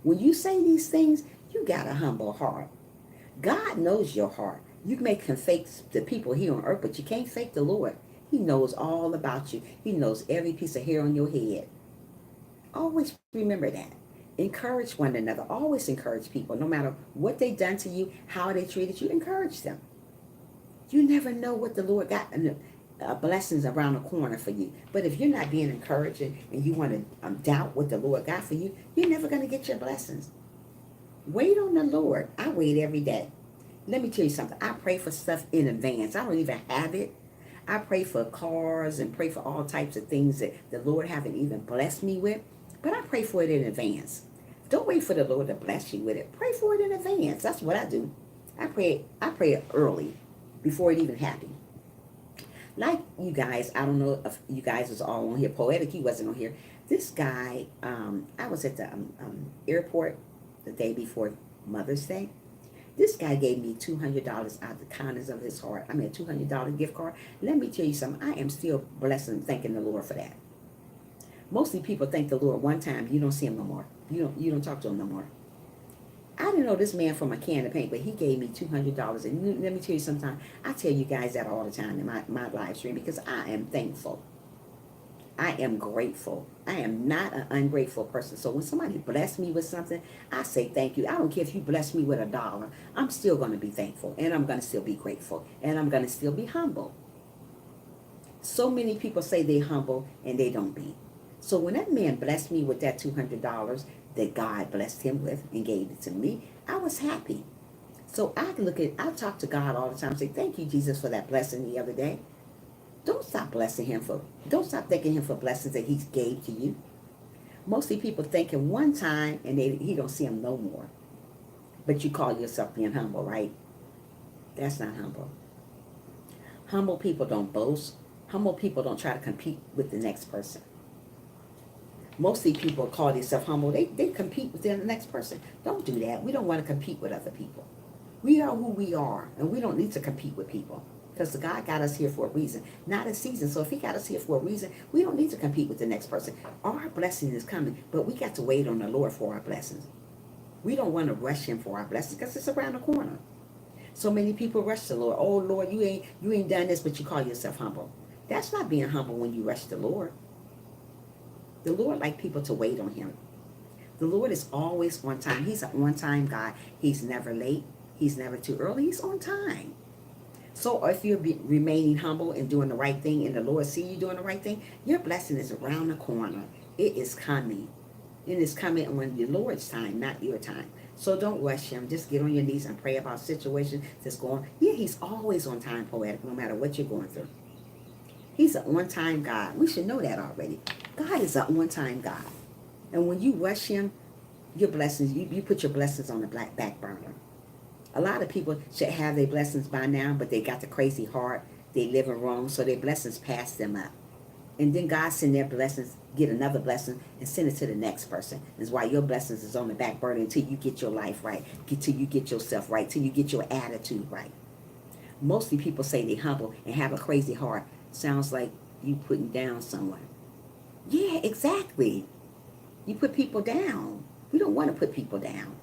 When you say these things, you got a humble heart. God knows your heart. You can fake the people here on earth, but you can't fake the Lord. He knows all about you. He knows every piece of hair on your head. Always remember that. Encourage one another. Always encourage people. No matter what they done to you, how they treated you, encourage them. You never know what the Lord got blessings around the corner for you. But if you're not being encouraged and you want to doubt what the Lord got for you, you're never going to get your blessings. Wait on the Lord. I wait every day. Let me tell you something. I pray for stuff in advance. I don't even have it. I pray for cars and pray for all types of things that the Lord haven't even blessed me with. But I pray for it in advance. Don't wait for the Lord to bless you with it. Pray for it in advance. That's what I do. I pray it early before it even happens. Like you guys, I don't know if you guys was all on here. Poetic, he wasn't on here. This guy, I was at the airport the day before Mother's Day. This guy gave me $200 out of the kindness of his heart. I mean, a $200 gift card. Let me tell you something. I am still blessed and thanking the Lord for that. Mostly people thank the Lord one time. You don't see him no more. You don't talk to him no more. I didn't know this man from a can of paint, but he gave me $200. And let me tell you something. I tell you guys that all the time in my live stream because I am thankful. I am grateful. I am not an ungrateful person. So when somebody bless me with something, I say thank you. I don't care if you bless me with $1. I'm still going to be thankful. And I'm going to still be grateful. And I'm going to still be humble. So many people say they humble and they don't be. So when that man blessed me with that $200 that God blessed him with and gave it to me, I was happy. So I talk to God all the time and say, thank you, Jesus, for that blessing the other day. Don't stop thanking him for blessings that he gave to you. Mostly people thank him one time and he don't see him no more. But you call yourself being humble, right? That's not humble. Humble people don't boast. Humble people don't try to compete with the next person. Mostly people call themselves humble. They compete with the next person. Don't do that. We don't want to compete with other people. We are who we are, and we don't need to compete with people. Because God got us here for a reason, not a season. So if he got us here for a reason, we don't need to compete with the next person. Our blessing is coming, but we got to wait on the Lord for our blessings. We don't want to rush him for our blessings because it's around the corner. So many people rush the Lord. Oh Lord, you ain't done this, but you call yourself humble. That's not being humble when you rush the Lord. The Lord like people to wait on him. The Lord is always on time. He's an on-time God. He's never late. He's never too early. He's on time. So if you're remaining humble and doing the right thing, and the Lord see you doing the right thing, your blessing is around the corner. It is coming. It is coming on the Lord's time, not your time. So don't rush him. Just get on your knees and pray about situations that's going on. Yeah, he's always on time, poetic, no matter what you're going through. He's an on-time God. We should know that already. God is an on-time God. And when you rush him, your blessings, you put your blessings on the back burner. A lot of people should have their blessings by now, but they got the crazy heart. They living wrong, so their blessings pass them up. And then God send their blessings, get another blessing, and send it to the next person. That's why your blessings is on the back burner until you get your life right, till you get yourself right, till you get your attitude right. Mostly people say they humble and have a crazy heart. Sounds like you putting down someone. Yeah, exactly. You put people down. We don't want to put people down.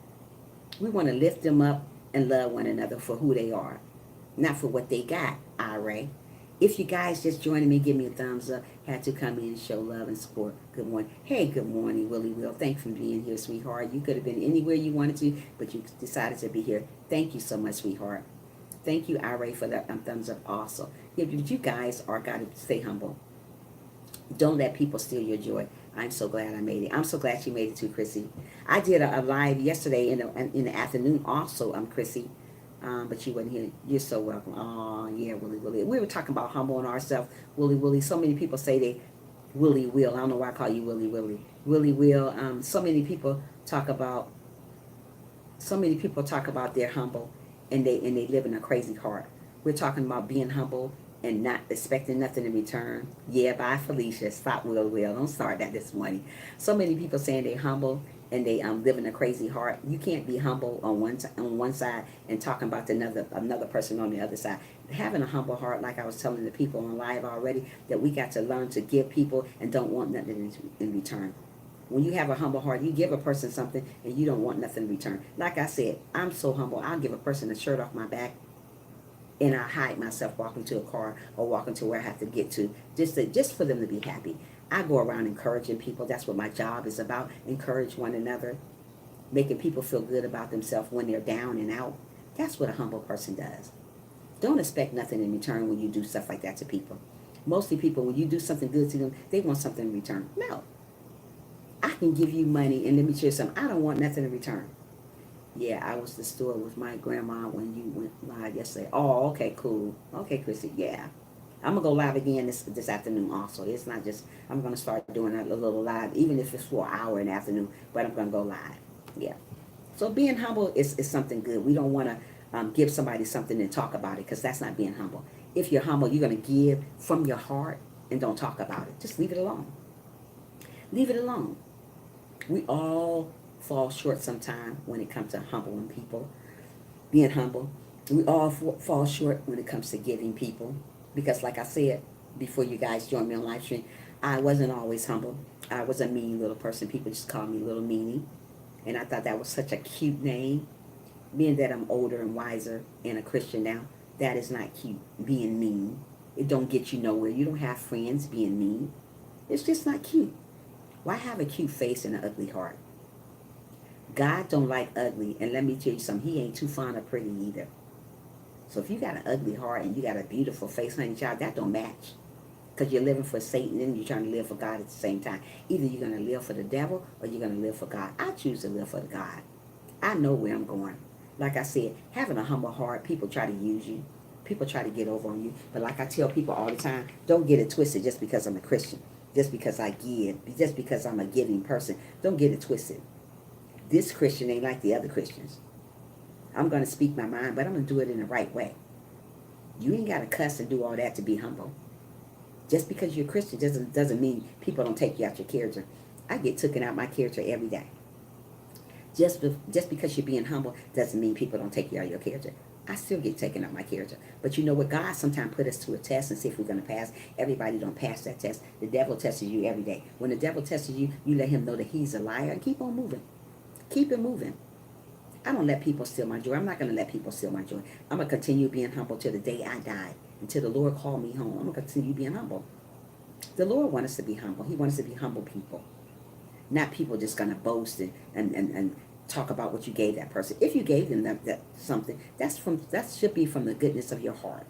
We want to lift them up and love one another for who they are, not for what they got, Ira. If you guys just joining me, give me a thumbs up. Had to come in and show love and support. Good morning. Hey, good morning, Willie Will. Thanks for being here, sweetheart. You could have been anywhere you wanted to, but you decided to be here. Thank you so much, sweetheart. Thank you, Ira, for that thumbs up also. Yeah, but you guys are got to stay humble. Don't let people steal your joy. I'm so glad I made it. I'm so glad you made it too, Chrissy. I did a live yesterday in the afternoon also, Chrissy. But you wasn't here. You're so welcome. Oh, yeah, Willie Willie. We were talking about humbling ourselves, Willie Willie. So many people say they Willie Will. I don't know why I call you Willie Willie. Willie Will. So many people talk about they're humble and they live in a crazy heart. We're talking about being humble and not expecting nothing in return. Yeah, bye Felicia. Stop, Will. Don't start that this morning. So many people saying they're humble and they live in a crazy heart. You can't be humble on one side and talking about another person on the other side. Having a humble heart, like I was telling the people on live already, that we got to learn to give people and don't want nothing in return. When you have a humble heart, you give a person something and you don't want nothing in return. Like I said, I'm so humble. I'll give a person a shirt off my back and I hide myself walking to a car or walking to where I have to get to just for them to be happy. I go around encouraging people. That's what my job is about. Encourage one another, making people feel good about themselves when they're down and out. That's what a humble person does. Don't expect nothing in return when you do stuff like that to people. Mostly people, when you do something good to them, they want something in return. No. I can give you money and let me tell you something. I don't want nothing in return. Yeah, I was at the store with my grandma when you went live yesterday. Oh, okay, cool. Okay, Chrissy, yeah. I'm going to go live again this afternoon also. It's not just, I'm going to start doing a little live, even if it's for an hour in the afternoon, but I'm going to go live. Yeah. So being humble is something good. We don't want to give somebody something and talk about it because that's not being humble. If you're humble, you're going to give from your heart and don't talk about it. Just leave it alone. Leave it alone. We all fall short sometime when it comes to humbling people, being humble. We all fall short when it comes to giving people. Because like I said, before you guys joined me on live stream, I wasn't always humble. I was a mean little person. People just called me Little Meanie. And I thought that was such a cute name. Being that I'm older and wiser and a Christian now, that is not cute, being mean. It don't get you nowhere. You don't have friends being mean. It's just not cute. Why have a cute face and an ugly heart? God don't like ugly, and let me tell you something, he ain't too fond of pretty either. So if you got an ugly heart and you got a beautiful face, honey child, that don't match. Because you're living for Satan and you're trying to live for God at the same time. Either you're going to live for the devil or you're going to live for God. I choose to live for the God. I know where I'm going. Like I said, having a humble heart, people try to use you. People try to get over on you. But like I tell people all the time, don't get it twisted just because I'm a Christian. Just because I give. Just because I'm a giving person. Don't get it twisted. This Christian ain't like the other Christians. I'm going to speak my mind, but I'm going to do it in the right way. You ain't got to cuss and do all that to be humble. Just because you're a Christian doesn't mean people don't take you out your character. I get taken out my character every day. Just because you're being humble doesn't mean people don't take you out of your character. I still get taken out my character. But you know what? God sometimes put us to a test and see if we're going to pass. Everybody don't pass that test. The devil tests you every day. When the devil tests you, you let him know that he's a liar and keep on moving. Keep it moving. I don't let people steal my joy. I'm not going to let people steal my joy. I'm going to continue being humble till the day I die, until the Lord call me home. I'm going to continue being humble. The Lord wants us to be humble. He wants us to be humble people, not people just going to boast and talk about what you gave that person. If you gave them that something, that should be from the goodness of your heart.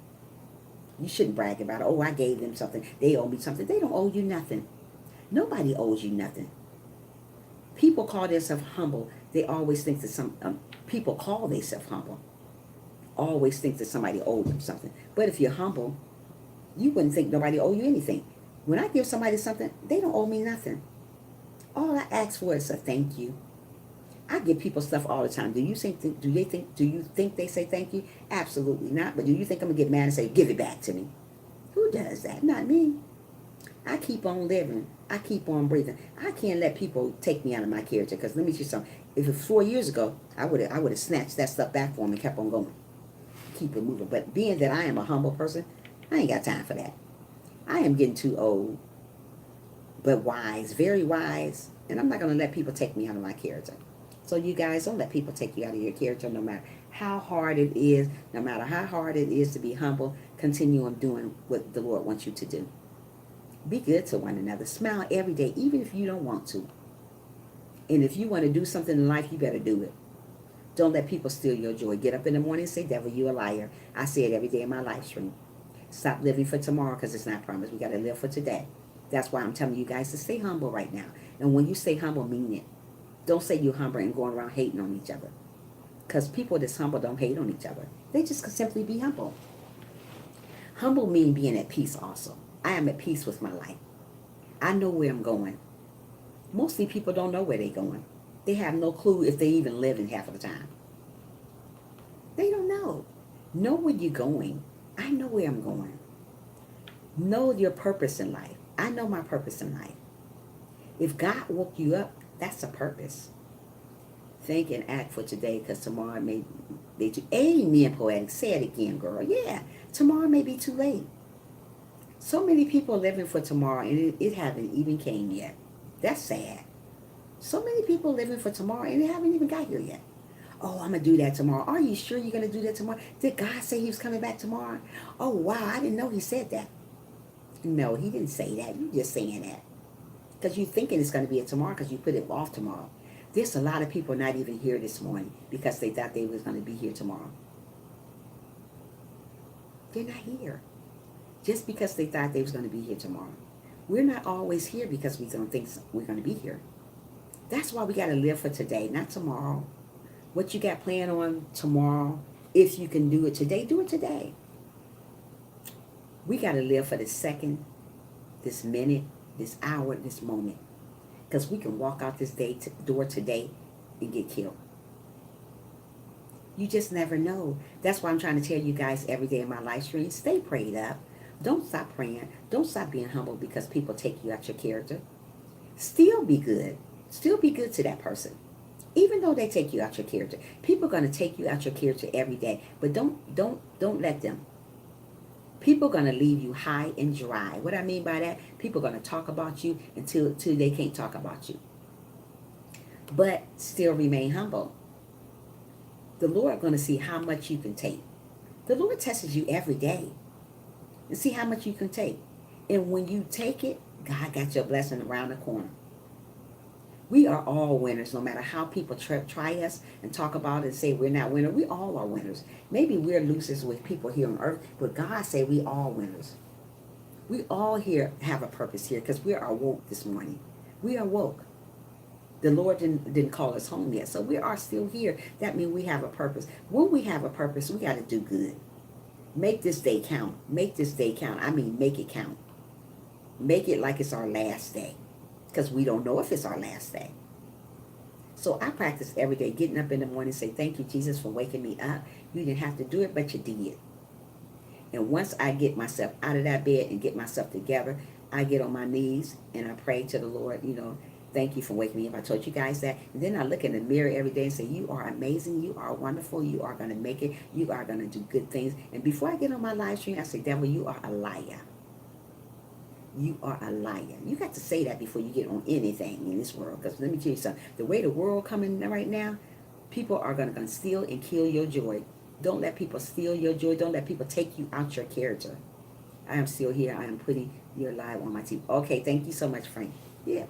You shouldn't brag about it. Oh, I gave them something. They owe me something. They don't owe you nothing. Nobody owes you nothing. People call themselves humble. They always think that people call themselves humble. Always think that somebody owes them something. But if you're humble, you wouldn't think nobody owe you anything. When I give somebody something, they don't owe me nothing. All I ask for is a thank you. I give people stuff all the time. Do you think they say thank you? Absolutely not. But do you think I'm gonna get mad and say, give it back to me? Who does that? Not me. I keep on living. I keep on breathing. I can't let people take me out of my character. Because let me tell you something. If it was 4 years ago, I would have snatched that stuff back for them and kept on going. Keep it moving. But being that I am a humble person, I ain't got time for that. I am getting too old, but wise, very wise. And I'm not going to let people take me out of my character. So you guys, don't let people take you out of your character, no matter how hard it is. No matter how hard it is to be humble, continue on doing what the Lord wants you to do. Be good to one another. Smile every day, even if you don't want to. And if you want to do something in life, you better do it. Don't let people steal your joy. Get up in the morning and say, devil, you a liar. I say it every day in my live stream. Stop living for tomorrow because it's not promised. We got to live for today. That's why I'm telling you guys to stay humble right now. And when you say humble, mean it. Don't say you're humble and going around hating on each other. Because people that's humble don't hate on each other. They just simply be humble. Humble means being at peace also. I am at peace with my life. I know where I'm going. Mostly people don't know where they're going. They have no clue if they even live in half of the time. They don't know. Know where you're going. I know where I'm going. Know your purpose in life. I know my purpose in life. If God woke you up, that's a purpose. Think and act for today, because tomorrow may be too. Amen, poetic. Say it again, girl. Yeah, tomorrow may be too late. So many people are living for tomorrow, and it haven't even came yet. That's sad. So many people living for tomorrow, and they haven't even got here yet. Oh, I'm going to do that tomorrow. Are you sure you're going to do that tomorrow? Did God say he was coming back tomorrow? Oh, wow, I didn't know he said that. No, he didn't say that. You're just saying that. Because you're thinking it's going to be a tomorrow because you put it off tomorrow. There's a lot of people not even here this morning because they thought they was going to be here tomorrow. They're not here. Just because they thought they was going to be here tomorrow. We're not always here because we don't think we're going to be here. That's why we got to live for today, not tomorrow. What you got planned on tomorrow, if you can do it today, do it today. We got to live for this second, this minute, this hour, this moment. Because we can walk out this door today and get killed. You just never know. That's why I'm trying to tell you guys every day in my live stream, stay prayed up. Don't stop praying. Don't stop being humble because people take you out your character. Still be good. Still be good to that person. Even though they take you out your character. People are going to take you out your character every day. But don't let them. People are going to leave you high and dry. What I mean by that, people are going to talk about you until they can't talk about you. But still remain humble. The Lord is going to see how much you can take. The Lord tests you every day. And see how much you can take. And when you take it, God got your blessing around the corner. We are all winners, no matter how people try us and talk about it and say we're not winners. We all are winners. Maybe we're losers with people here on earth, but God say we all winners. We all here have a purpose here because we are woke this morning. We are woke. The Lord didn't call us home yet, so we are still here. That means we have a purpose. When we have a purpose, we got to do good. Make this day count. Make this day count. I mean, make it count. Make it like it's our last day. Because we don't know if it's our last day. So I practice every day, getting up in the morning, say, thank you, Jesus, for waking me up. You didn't have to do it, but you did. And once I get myself out of that bed and get myself together, I get on my knees and I pray to the Lord, thank you for waking me up. I told you guys that. And then I look in the mirror every day and say, you are amazing. You are wonderful. You are going to make it. You are going to do good things. And before I get on my live stream, I say, devil, you are a liar. You are a liar. You got to say that before you get on anything in this world. Because let me tell you something. The way the world coming right now, People are going to steal and kill your joy. Don't let people steal your joy. Don't let people take you out your character. I am still here. I am putting your live on my TV. Okay, thank you so much, Frank. Yeah.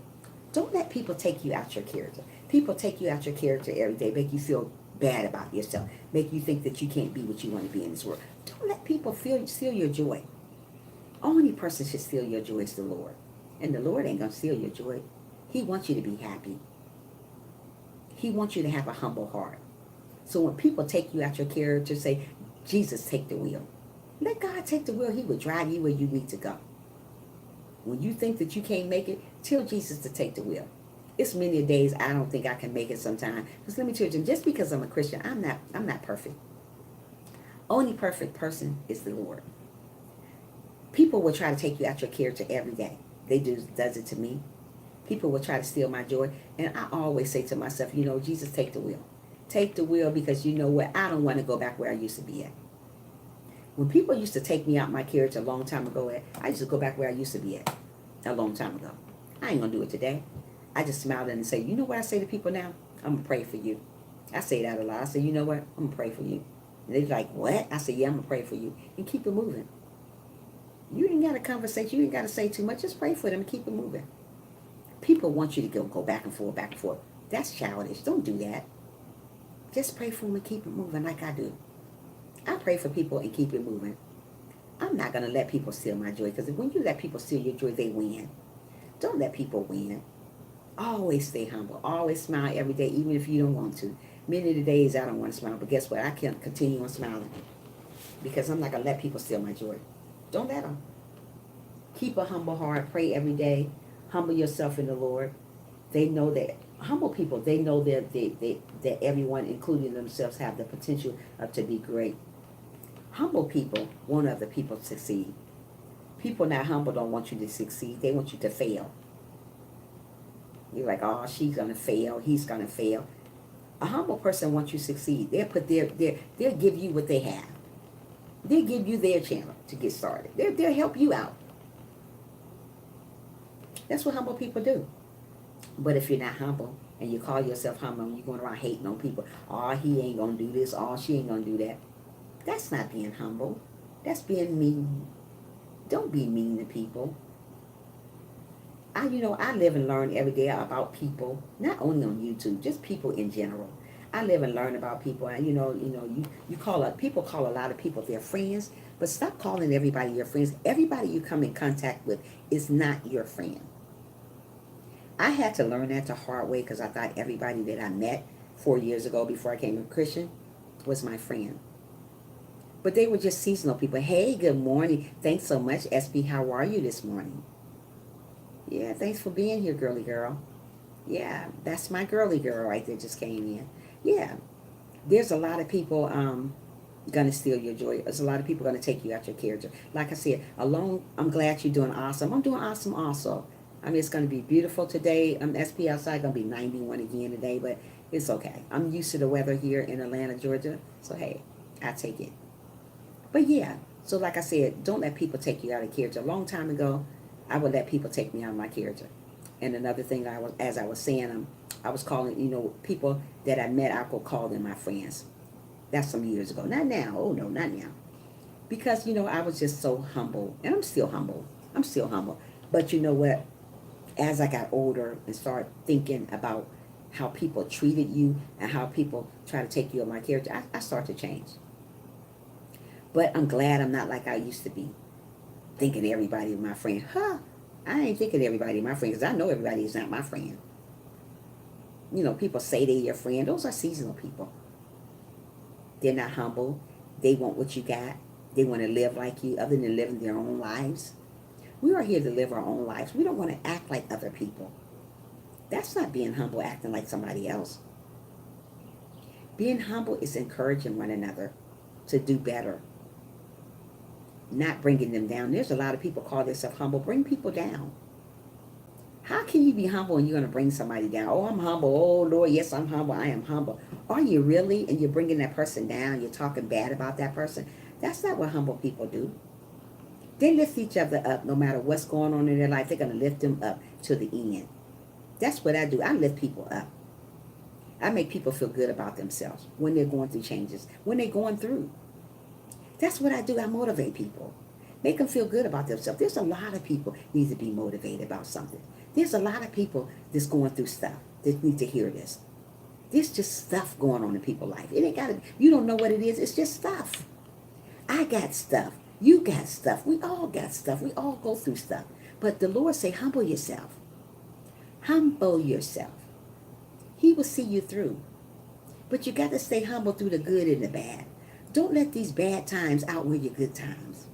Don't let people take you out your character. People take you out your character every day, make you feel bad about yourself, make you think that you can't be what you want to be in this world. Don't let people steal your joy. Only person should steal your joy is the Lord. And the Lord ain't going to steal your joy. He wants you to be happy. He wants you to have a humble heart. So when people take you out your character, say, Jesus, take the wheel. Let God take the wheel. He will drive you where you need to go. When you think that you can't make it, tell Jesus to take the wheel. It's many days I don't think I can make it sometime. Because let me tell you, just because I'm a Christian, I'm not perfect. Only perfect person is the Lord. People will try to take you out your character every day. Does it to me. People will try to steal my joy. And I always say to myself, Jesus, take the wheel. Take the wheel, because you know what? I don't want to go back where I used to be at. When people used to take me out my character a long time ago, I used to go back where I used to be at a long time ago. I ain't going to do it today. I just smiled and say, you know what I say to people now? I'm going to pray for you. I say that a lot. I say, you know what? I'm going to pray for you. And they're like, what? I say, yeah, I'm going to pray for you. And keep it moving. You ain't got a conversation. You ain't got to say too much. Just pray for them and keep it moving. People want you to go back and forth, back and forth. That's childish. Don't do that. Just pray for them and keep it moving like I do. I pray for people and keep it moving. I'm not going to let people steal my joy, because when you let people steal your joy, they win. Don't let people win. Always stay humble. Always smile every day, even if you don't want to. Many of the days I don't want to smile, but guess what? I can't continue on smiling, because I'm not going to let people steal my joy. Don't let them. Keep a humble heart. Pray every day. Humble yourself in the Lord. They know that humble people, they know that everyone, including themselves, have the potential to be great. Humble people want other people to succeed. People not humble don't want you to succeed. They want you to fail. You're like, oh, she's going to fail. He's going to fail. A humble person wants you to succeed. They'll give you what they have. They'll give you their channel to get started. They'll help you out. That's what humble people do. But if you're not humble and you call yourself humble and you're going around hating on people, oh, he ain't going to do this, oh, she ain't going to do that. That's not being humble. That's being mean. Don't be mean to people. I live and learn every day about people, not only on YouTube, just people in general. I live and learn about people. And people call a lot of people their friends, but stop calling everybody your friends. Everybody you come in contact with is not your friend. I had to learn that the hard way, because I thought everybody that I met 4 years ago before I became a Christian was my friend. But they were just seasonal people. Hey, good morning. Thanks so much, SB. How are you this morning? Yeah, thanks for being here, girly girl. Yeah, that's my girly girl right there, just came in. Yeah, there's a lot of people going to steal your joy. There's a lot of people going to take you out your character. Like I said, I'm glad you're doing awesome. I'm doing awesome also. I mean, it's going to be beautiful today. SP outside going to be 91 again today, but it's okay. I'm used to the weather here in Atlanta, Georgia. So, hey, I take it. But yeah, so like I said, don't let people take you out of character. A long time ago, I would let people take me out of my character. And another thing, as I was saying, I was calling, people that I met, I could call them my friends. That's some years ago. Not now. Oh, no, not now. Because, I was just so humble. And I'm still humble. But you know what? As I got older and started thinking about how people treated you and how people try to take you out of my character, I started to change. But I'm glad I'm not like I used to be, thinking everybody is my friend. I ain't thinking everybody is my friend, because I know everybody is not my friend. People say they're your friend. Those are seasonal people. They're not humble. They want what you got. They want to live like you, other than living their own lives. We are here to live our own lives. We don't want to act like other people. That's not being humble, acting like somebody else. Being humble is encouraging one another to do better, not bringing them down. There's a lot of people call themselves humble. Bring people down. How can you be humble and you're going to bring somebody down? Oh, I'm humble. Oh, Lord, yes, I'm humble. I am humble. Are you really? And you're bringing that person down. You're talking bad about that person. That's not what humble people do. They lift each other up no matter what's going on in their life. They're going to lift them up to the end. That's what I do. I lift people up. I make people feel good about themselves when they're going through changes, when they're going through. That's what I do. I motivate people. Make them feel good about themselves. There's a lot of people need to be motivated about something. There's a lot of people that's going through stuff that need to hear this. There's just stuff going on in people's life. It ain't gotta, you don't know what it is. It's just stuff. I got stuff. You got stuff. We all got stuff. We all go through stuff. But the Lord say, humble yourself. Humble yourself. He will see you through. But you got to stay humble through the good and the bad. Don't let these bad times outweigh your good times.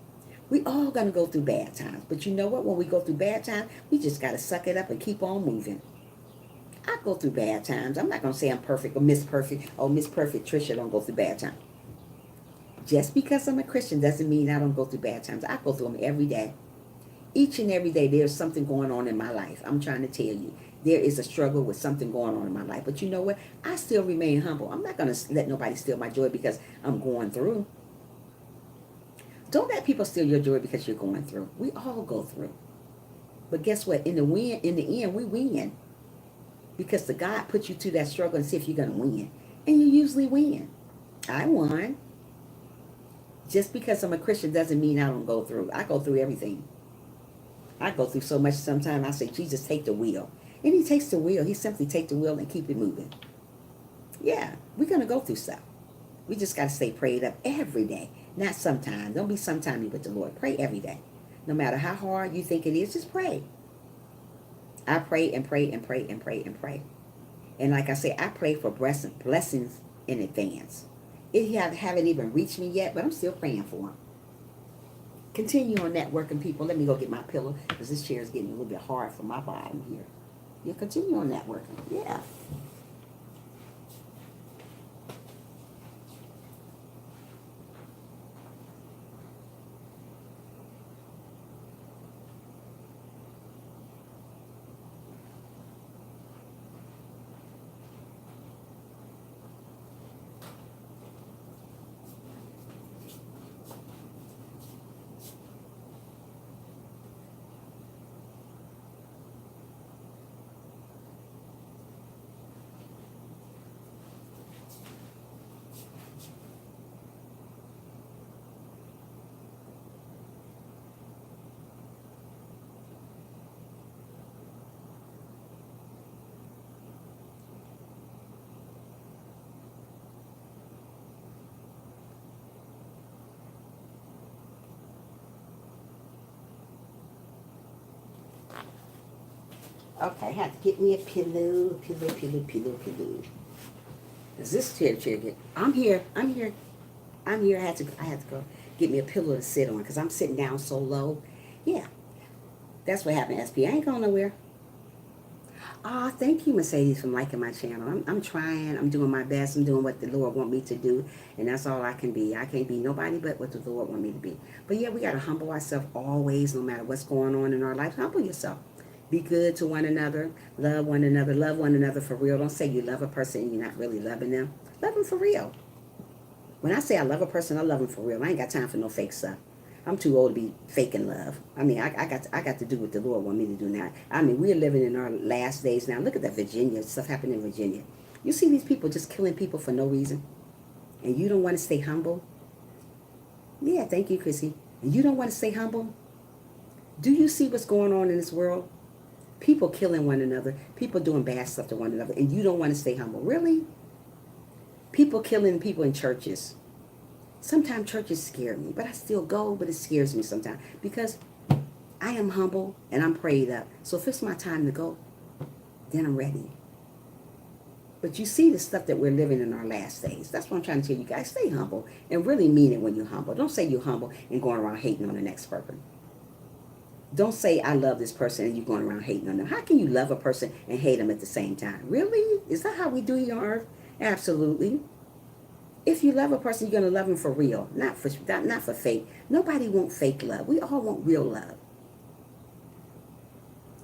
We all going to go through bad times. But you know what? When we go through bad times, we just got to suck it up and keep on moving. I go through bad times. I'm not going to say I'm perfect or Miss Perfect. Oh, Miss Perfect Trisha don't go through bad times. Just because I'm a Christian doesn't mean I don't go through bad times. I go through them every day. Each and every day there's something going on in my life. I'm trying to tell you. There is a struggle with something going on in my life. But you know what? I still remain humble. I'm not going to let nobody steal my joy because I'm going through. Don't let people steal your joy because you're going through. We all go through. But guess what? In the end, we win. Because the God put you to that struggle and see if you're going to win. And you usually win. I won. Just because I'm a Christian doesn't mean I don't go through. I go through everything. I go through so much sometimes I say, Jesus, take the wheel. And he takes the wheel. He simply takes the wheel and keep it moving. Yeah, we're going to go through stuff. We just got to stay prayed up every day. Not sometimes. Don't be sometime you with the Lord. Pray every day. No matter how hard you think it is, just pray. I pray and pray and pray and pray and pray. And like I say, I pray for blessings in advance. It haven't even reached me yet, but I'm still praying for them. Continue on networking, people. Let me go get my pillow because this chair is getting a little bit hard for my bottom here. Yeah, continue on networking. Yeah. Okay, I have to get me a pillow. Is this chair get? I'm here. I had to go get me a pillow to sit on because I'm sitting down so low. Yeah, that's what happened, SP. I ain't going nowhere. Ah, thank you, Mercedes, for liking my channel. I'm trying. I'm doing my best. I'm doing what the Lord want me to do, and that's all I can be. I can't be nobody but what the Lord want me to be. But yeah, we got to humble ourselves always, no matter what's going on in our life. Humble yourself. Be good to one another. Love one another. Love one another for real. Don't say you love a person and you're not really loving them. Love them for real. When I say I love a person, I love them for real. I ain't got time for no fake stuff. I'm too old to be faking love. I mean, I got to do what the Lord want me to do now. I mean, we're living in our last days now. Look at that Virginia, stuff happening in Virginia. You see these people just killing people for no reason? And you don't want to stay humble? Yeah, thank you, Chrissy. And you don't want to stay humble? Do you see what's going on in this world? People killing one another. People doing bad stuff to one another. And you don't want to stay humble. Really? People killing people in churches. Sometimes churches scare me, but I still go, but it scares me sometimes because I am humble and I'm prayed up. So if it's my time to go, then I'm ready. But you see the stuff that we're living in our last days. That's what I'm trying to tell you guys. Stay humble and really mean it when you're humble. Don't say you're humble and going around hating on the next person. Don't say I love this person and you're going around hating on them. How can you love a person and hate them at the same time? Really? Is that how we do here on earth? Absolutely. If you love a person, you're going to love them for real, not for fake. Nobody wants fake love. We all want real love.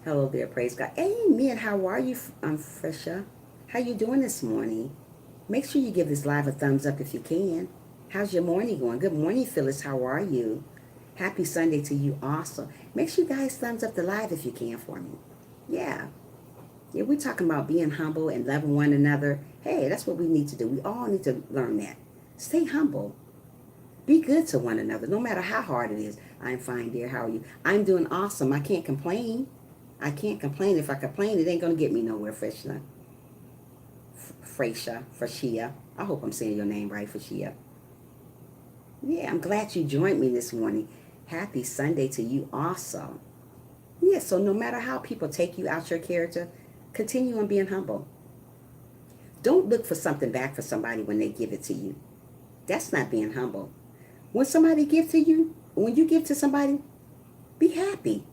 Hello there, praise God. Amen. How are you, Fresha? How you doing this morning? Make sure you give this live a thumbs up if you can. How's your morning going? Good morning, Phyllis. How are you? Happy Sunday to you also. Make sure you guys thumbs up the live if you can for me. Yeah. Yeah, we're talking about being humble and loving one another. Hey, that's what we need to do. We all need to learn that. Stay humble. Be good to one another, no matter how hard it is. I'm fine, dear. How are you? I'm doing awesome. I can't complain. I can't complain. If I complain, it ain't going to get me nowhere, Freshna. Freshia. I hope I'm saying your name right, Freshia. Yeah, I'm glad you joined me this morning. Happy Sunday to you also. Yeah, so no matter how people take you out your character, continue on being humble. Don't look for something back for somebody when they give it to you. That's not being humble. When somebody gives to you, when you give to somebody, be happy.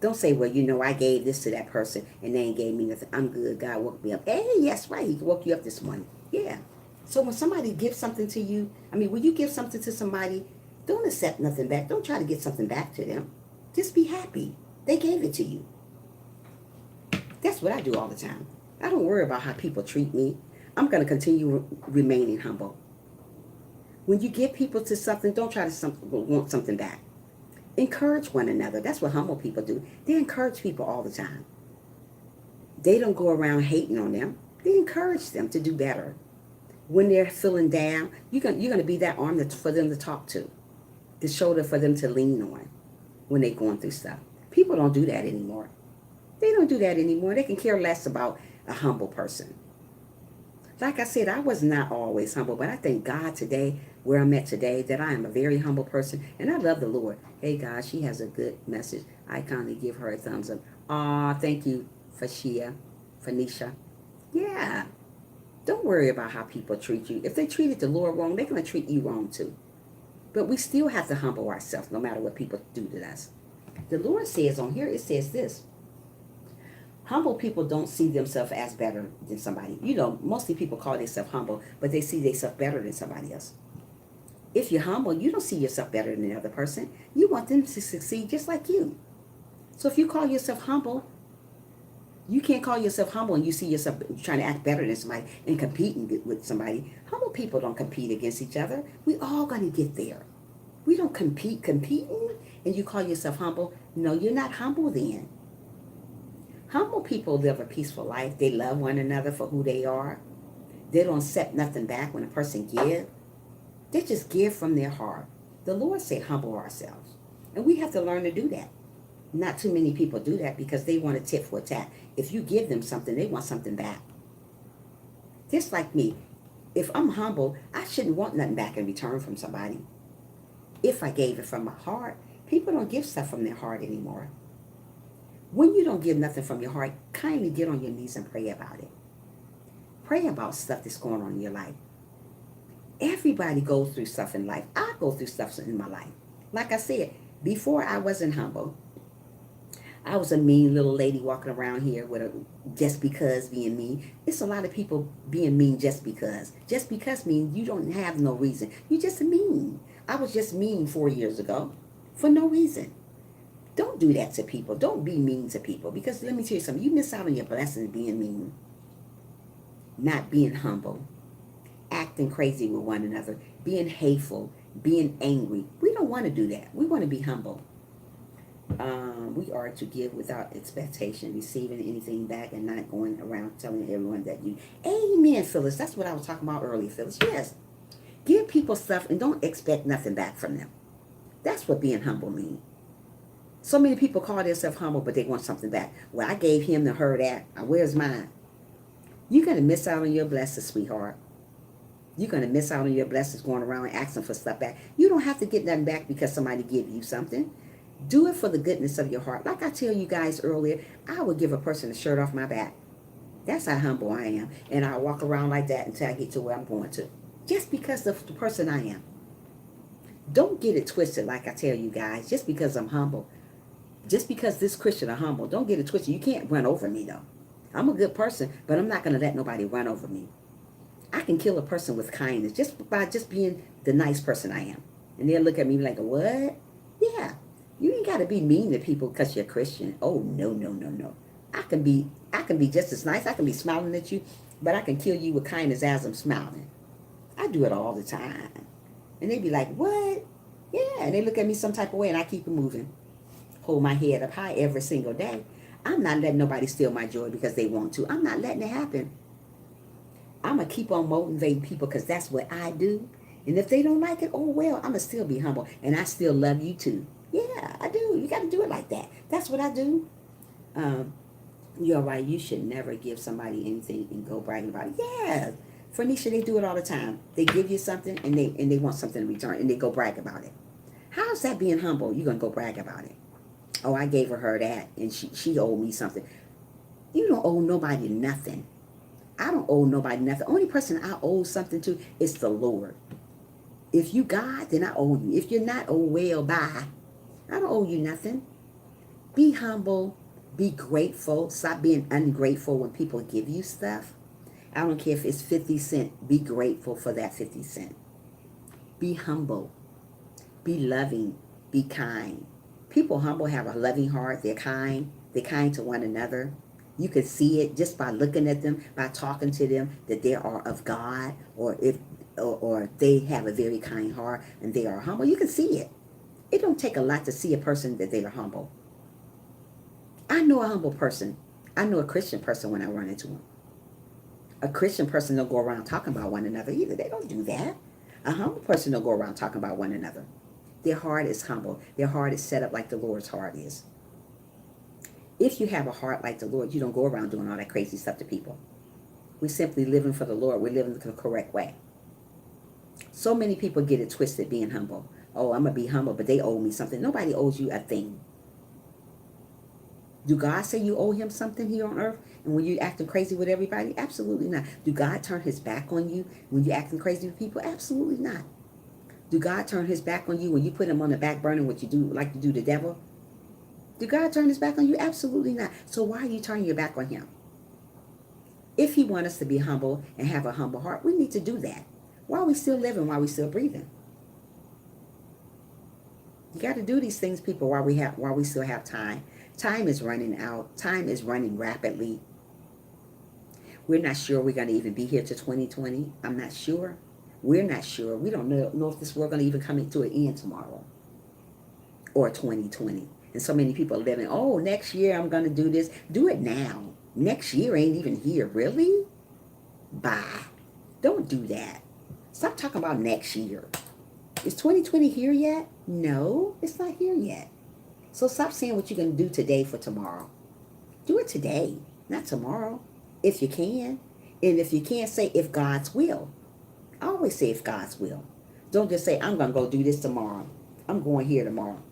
Don't say, well, I gave this to that person and they ain't gave me nothing. I'm good. God woke me up. Hey, yes, right. He woke you up this morning. Yeah. So when somebody gives something to you, when you give something to somebody, don't accept nothing back. Don't try to get something back to them. Just be happy. They gave it to you. That's what I do all the time. I don't worry about how people treat me. I'm going to continue remaining humble. When you give people to something, don't try to want something back. Encourage one another. That's what humble people do. They encourage people all the time. They don't go around hating on them. They encourage them to do better. When they're feeling down, you're going to be that arm for them to talk to, the shoulder for them to lean on when they're going through stuff. People don't do that anymore. They don't do that anymore. They can care less about a humble person. Like I said, I was not always humble, but I thank God today, where I'm at today, that I am a very humble person, and I love the Lord. Hey, God, she has a good message. I kindly give her a thumbs up. Aw, thank you, Phoenicia. Yeah. Don't worry about how people treat you. If they treated the Lord wrong, they're going to treat you wrong too. But we still have to humble ourselves, no matter what people do to us. The Lord says on here, it says this. Humble people don't see themselves as better than somebody. Mostly people call themselves humble, but they see themselves better than somebody else. If you're humble, you don't see yourself better than the other person. You want them to succeed just like you. So if you call yourself humble, you can't call yourself humble and you see yourself trying to act better than somebody and competing with somebody. Humble people don't compete against each other. We all going to get there. We don't competing, and you call yourself humble. No, you're not humble then. Humble people live a peaceful life. They love one another for who they are. They don't accept nothing back when a person gives. They just give from their heart. The Lord said humble ourselves. And we have to learn to do that. Not too many people do that because they want a tit for tat. If you give them something, they want something back. Just like me. If I'm humble, I shouldn't want nothing back in return from somebody. If I gave it from my heart, people don't give stuff from their heart anymore. When you don't give nothing from your heart, kindly get on your knees and pray about it. Pray about stuff that's going on in your life. Everybody goes through stuff in life. I go through stuff in my life. Like I said, before I wasn't humble. I was a mean little lady walking around here with just because being mean. It's a lot of people being mean just because. Just because means you don't have no reason. You just mean. I was just mean 4 years ago for no reason. Don't do that to people. Don't be mean to people. Because let me tell you something. You miss out on your blessings being mean. Not being humble. Acting crazy with one another. Being hateful. Being angry. We don't want to do that. We want to be humble. We are to give without expectation, receiving anything back, and not going around telling everyone that you... Amen, Phyllis. That's what I was talking about earlier, Phyllis. Yes. Give people stuff and don't expect nothing back from them. That's what being humble means. So many people call themselves humble, but they want something back. Well, I gave him to her that. Where's mine? You're going to miss out on your blessings, sweetheart. You're going to miss out on your blessings going around asking for stuff back. You don't have to get nothing back because somebody give you something. Do it for the goodness of your heart. Like I tell you guys earlier, I would give a person a shirt off my back. That's how humble I am. And I'll walk around like that until I get to where I'm going to. Just because of the person I am. Don't get it twisted like I tell you guys. Just because I'm humble. Just because this Christian are humble. Don't get it twisted. You can't run over me though. I'm a good person, but I'm not going to let nobody run over me. I can kill a person with kindness just by just being the nice person I am. And they'll look at me like, what? Yeah. You ain't got to be mean to people because you're Christian. Oh, no, no, no, no. I can be just as nice. I can be smiling at you, but I can kill you with kindness as I'm smiling. I do it all the time. And they be like, what? Yeah. And they look at me some type of way and I keep it moving. Hold my head up high every single day. I'm not letting nobody steal my joy because they want to. I'm not letting it happen. I'm going to keep on motivating people because that's what I do. And if they don't like it, oh well, I'm going to still be humble. And I still love you too. Yeah, I do. You got to do it like that. That's what I do. You're right. You should never give somebody anything and go bragging about it. Yeah. Phoenicia, they do it all the time. They give you something and they want something in return and they go brag about it. How's that being humble? You're going to go brag about it. Oh, I gave her that and she owed me something. You don't owe nobody nothing. I don't owe nobody nothing. The only person I owe something to is the Lord. If you God, then I owe you. If you're not, oh well, bye. I don't owe you nothing. Be humble. Be grateful. Stop being ungrateful when people give you stuff. I don't care if it's 50 cents. Be grateful for that 50 cents. Be humble. Be loving. Be kind. People humble have a loving heart. They're kind. They're kind to one another. You can see it just by looking at them, by talking to them, that they are of God, or they have a very kind heart and they are humble. You can see it. It don't take a lot to see a person that they are humble. I know a humble person. I know a Christian person when I run into them. A Christian person don't go around talking about one another either. They don't do that. A humble person don't go around talking about one another. Their heart is humble. Their heart is set up like the Lord's heart is. If you have a heart like the Lord, you don't go around doing all that crazy stuff to people. We're simply living for the Lord. We're living the correct way. So many people get it twisted being humble. Oh, I'm going to be humble, but they owe me something. Nobody owes you a thing. Do God say you owe him something here on earth? And when you're acting crazy with everybody? Absolutely not. Do God turn his back on you when you're acting crazy with people? Absolutely not. Do God turn his back on you when you put him on the back burner, what you do, like you do the devil? Did God turn his back on you? Absolutely not. So why are you turning your back on him? If he wants us to be humble and have a humble heart, we need to do that. While we still living, while we still breathing. You got to do these things, people, while we still have time. Time is running out. Time is running rapidly. We're not sure we're going to even be here to 2020. I'm not sure. We're not sure. We don't know if this world going to even come to an end tomorrow or 2020. And so many people are living, oh, next year I'm going to do this. Do it now. Next year ain't even here. Really? Bye. Don't do that. Stop talking about next year. Is 2020 here yet? No, it's not here yet. So stop saying what you're going to do today for tomorrow. Do it today, not tomorrow, if you can. And if you can't, say if God's will. I always say if God's will. Don't just say, I'm going to go do this tomorrow. I'm going here tomorrow.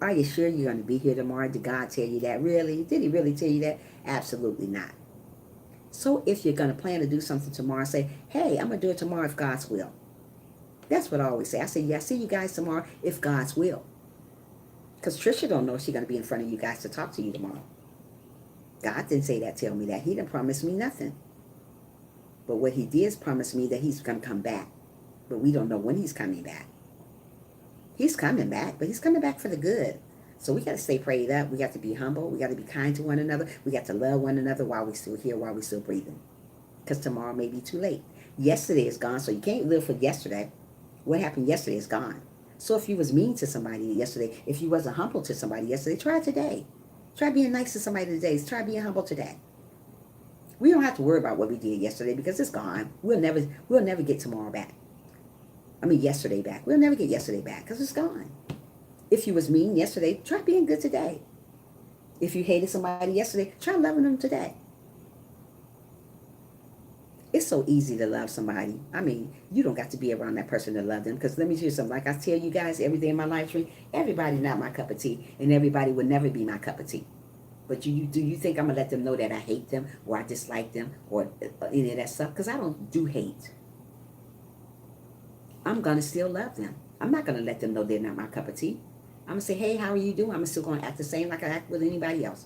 Are you sure you're going to be here tomorrow? Did God tell you that? Really? Did he really tell you that? Absolutely not. So if you're going to plan to do something tomorrow, say, hey, I'm going to do it tomorrow if God's will. That's what I always say. I say, yeah, see you guys tomorrow if God's will. Because Trisha don't know she's going to be in front of you guys to talk to you tomorrow. God didn't say that, tell me that. He didn't promise me nothing. But what he did is promise me that he's going to come back. But we don't know when he's coming back. He's coming back, but he's coming back for the good. So we got to stay prayed up. We got to be humble. We got to be kind to one another. We got to love one another while we're still here, while we're still breathing. Because tomorrow may be too late. Yesterday is gone, so you can't live for yesterday. What happened yesterday is gone. So if you was mean to somebody yesterday, if you wasn't humble to somebody yesterday, try today. Try being nice to somebody today. Try being humble today. We don't have to worry about what we did yesterday because it's gone. We'll never get tomorrow back. Yesterday back. We'll never get yesterday back because it's gone. If you was mean yesterday, try being good today. If you hated somebody yesterday, try loving them today. It's so easy to love somebody. You don't got to be around that person to love them. Because let me tell you something. Like I tell you guys every day in my live stream, everybody's not my cup of tea. And everybody would never be my cup of tea. But do you think I'm going to let them know that I hate them or I dislike them or any of that stuff? Because I don't do hate. I'm going to still love them. I'm not going to let them know they're not my cup of tea. I'm going to say, hey, how are you doing? I'm still going to act the same like I act with anybody else.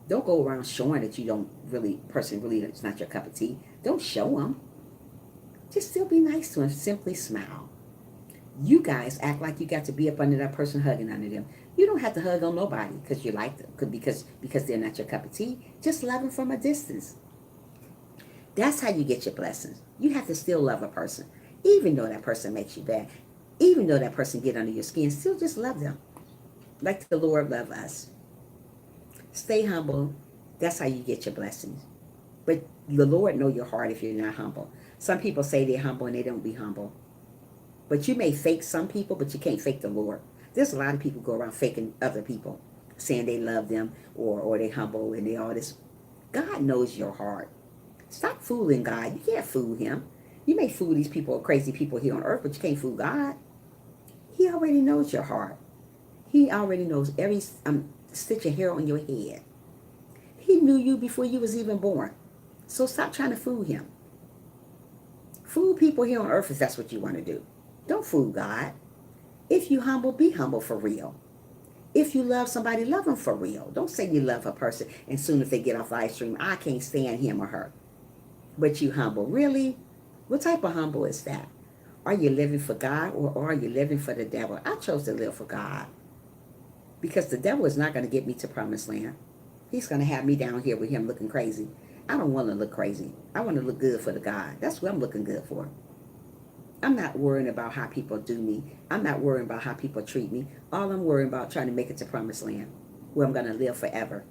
Don't go around showing that you don't really, it's not your cup of tea. Don't show them. Just still be nice to them. Simply smile. You guys act like you got to be up under that person hugging under them. You don't have to hug on nobody because you like them, because they're not your cup of tea. Just love them from a distance. That's how you get your blessings. You have to still love a person. Even though that person makes you bad. Even though that person get under your skin, still just love them. Like the Lord loved us. Stay humble. That's how you get your blessings. But the Lord know your heart if you're not humble. Some people say they're humble and they don't be humble. But you may fake some people, but you can't fake the Lord. There's a lot of people go around faking other people, saying they love them or they humble and they all this. God knows your heart. Stop fooling God. You can't fool him. You may fool these people, crazy people here on earth, but you can't fool God. He already knows your heart. He already knows every stitch of hair on your head. He knew you before you was even born. So stop trying to fool him. Fool people here on earth if that's what you want to do. Don't fool God. If you humble, be humble for real. If you love somebody, love them for real. Don't say you love a person and soon as they get off live stream, I can't stand him or her. But you humble. Really? What type of humble is that? Are you living for God or are you living for the devil? I chose to live for God. Because the devil is not going to get me to promised land. He's going to have me down here with him looking crazy. I don't want to look crazy. I want to look good for the God. That's what I'm looking good for. I'm not worrying about how people do me. I'm not worrying about how people treat me. All I'm worrying about trying to make it to promised land where I'm going to live forever.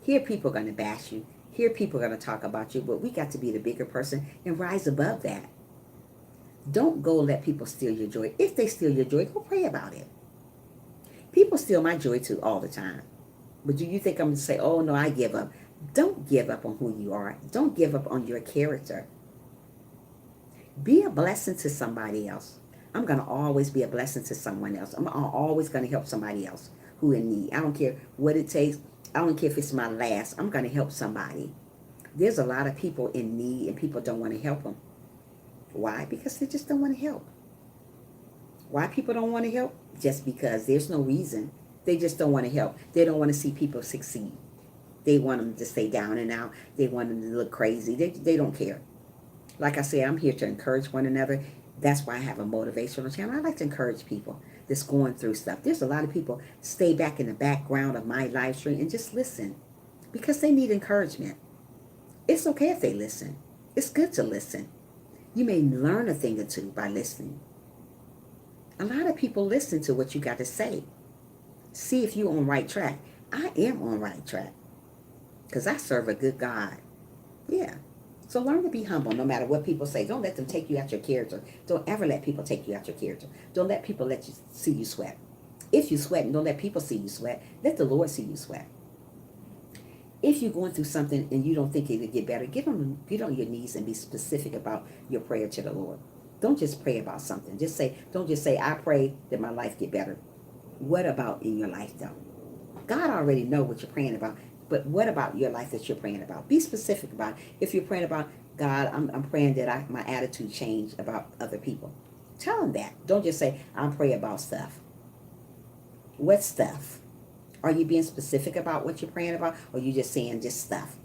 Here people are going to bash you. Here people are going to talk about you. But we got to be the bigger person and rise above that. Don't go let people steal your joy. If they steal your joy, go pray about it. People steal my joy too all the time. But do you think I'm going to say, oh no, I give up? Don't give up on who you are. Don't give up on your character. Be a blessing to somebody else. I'm going to always be a blessing to someone else. I'm always going to help somebody else who in need. I don't care what it takes. I don't care if it's my last. I'm going to help somebody. There's a lot of people in need and people don't want to help them. Why? Because they just don't want to help. Why people don't want to help? Just because there's no reason. They just don't want to help. They don't want to see people succeed. They want them to stay down and out. They want them to look crazy. They don't care. Like I said, I'm here to encourage one another. That's why I have a motivational channel. I like to encourage people that's going through stuff. There's a lot of people stay back in the background of my live stream and just listen because they need encouragement. It's okay if they listen. It's good to listen. You may learn a thing or two by listening. A lot of people listen to what you got to say. See if you're on right track. I am on right track because I serve a good God. Yeah. So learn to be humble no matter what people say. Don't let them take you out your character. Don't ever let people take you out your character. Don't let people let you see you sweat. If you sweat, don't let people see you sweat. Let the Lord see you sweat. If you're going through something and you don't think it will get better, get on your knees and be specific about your prayer to the Lord. Don't just pray about something. Don't just say, I pray that my life get better. What about in your life though? God already know what you're praying about. But what about your life that you're praying about? Be specific about it. If you're praying about, God, I'm praying that my attitude change about other people. Tell him that. Don't just say, I'm praying about stuff. What stuff? Are you being specific about what you're praying about? Or are you just saying just stuff?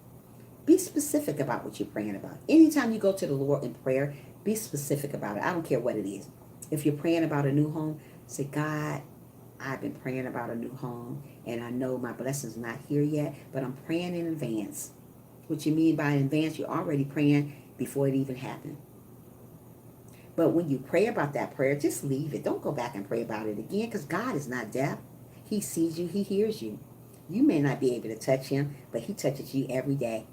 Be specific about what you're praying about. Anytime you go to the Lord in prayer, be specific about it. I don't care what it is. If you're praying about a new home, say, God, I've been praying about a new home, and I know my blessing's not here yet, but I'm praying in advance. What you mean by in advance, you're already praying before it even happened. But when you pray about that prayer, just leave it. Don't go back and pray about it again, because God is not deaf. He sees you. He hears you. You may not be able to touch him, but he touches you every day.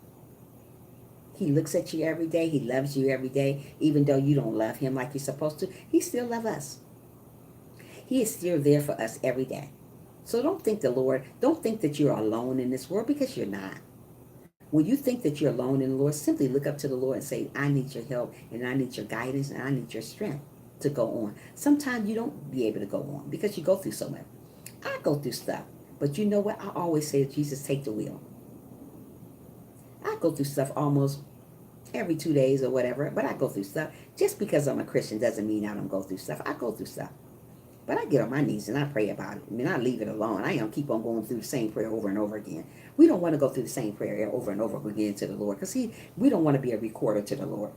He looks at you every day. He loves you every day. Even though you don't love him like you're supposed to, he still loves us. He is still there for us every day. So don't think that you're alone in this world, because you're not. When you think that you're alone in the Lord, simply look up to the Lord and say, I need your help, and I need your guidance, and I need your strength to go on. Sometimes you don't be able to go on because you go through so much. I go through stuff. But you know what? I always say, Jesus, take the wheel. I go through stuff almost every 2 days or whatever, but I go through stuff. Just because I'm a Christian doesn't mean I don't go through stuff. I go through stuff. But I get on my knees and I pray about it. I mean, I leave it alone. I don't keep on going through the same prayer over and over again. We don't want to go through the same prayer over and over again to the Lord, because we don't want to be a recorder to the Lord.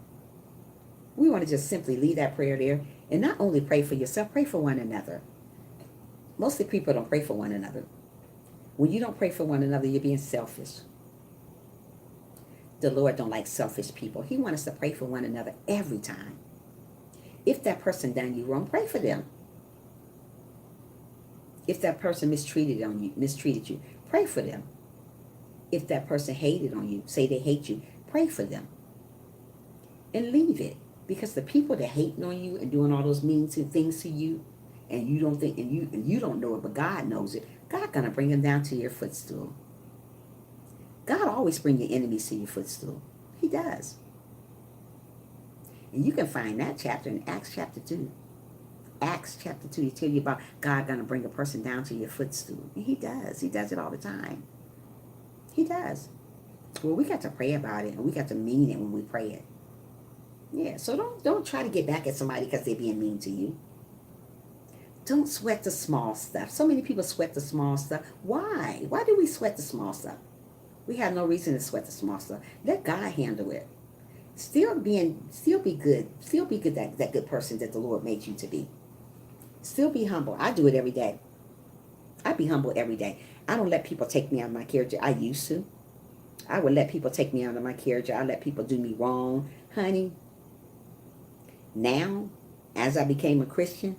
We want to just simply leave that prayer there and not only pray for yourself, pray for one another. Mostly people don't pray for one another. When you don't pray for one another, you're being selfish. The Lord don't like selfish people. He wants us to pray for one another every time. If that person done you wrong, pray for them. If that person mistreated you, Pray for them. If that person hated on you, say they hate you, pray for them. And leave it. Because the people that hating on you and doing all those mean things to you, and you don't think, and you don't know it, but God knows it, God gonna bring them down to your footstool. God always bring your enemies to your footstool. He does. And you can find that chapter in Acts chapter 2. Acts chapter 2, he tell you about God gonna bring a person down to your footstool. And he does. He does it all the time. He does. Well, we got to pray about it, and we got to mean it when we pray it. Yeah, so don't try to get back at somebody because they're being mean to you. Don't sweat the small stuff. So many people sweat the small stuff. Why? Why do we sweat the small stuff? We have no reason to sweat the small stuff. Let God handle it. Still be good. Still be good, that good person that the Lord made you to be. Still be humble. I do it every day. I be humble every day. I don't let people take me out of my character. I used to. I would let people take me out of my character. I let people do me wrong. Honey, now, as I became a Christian,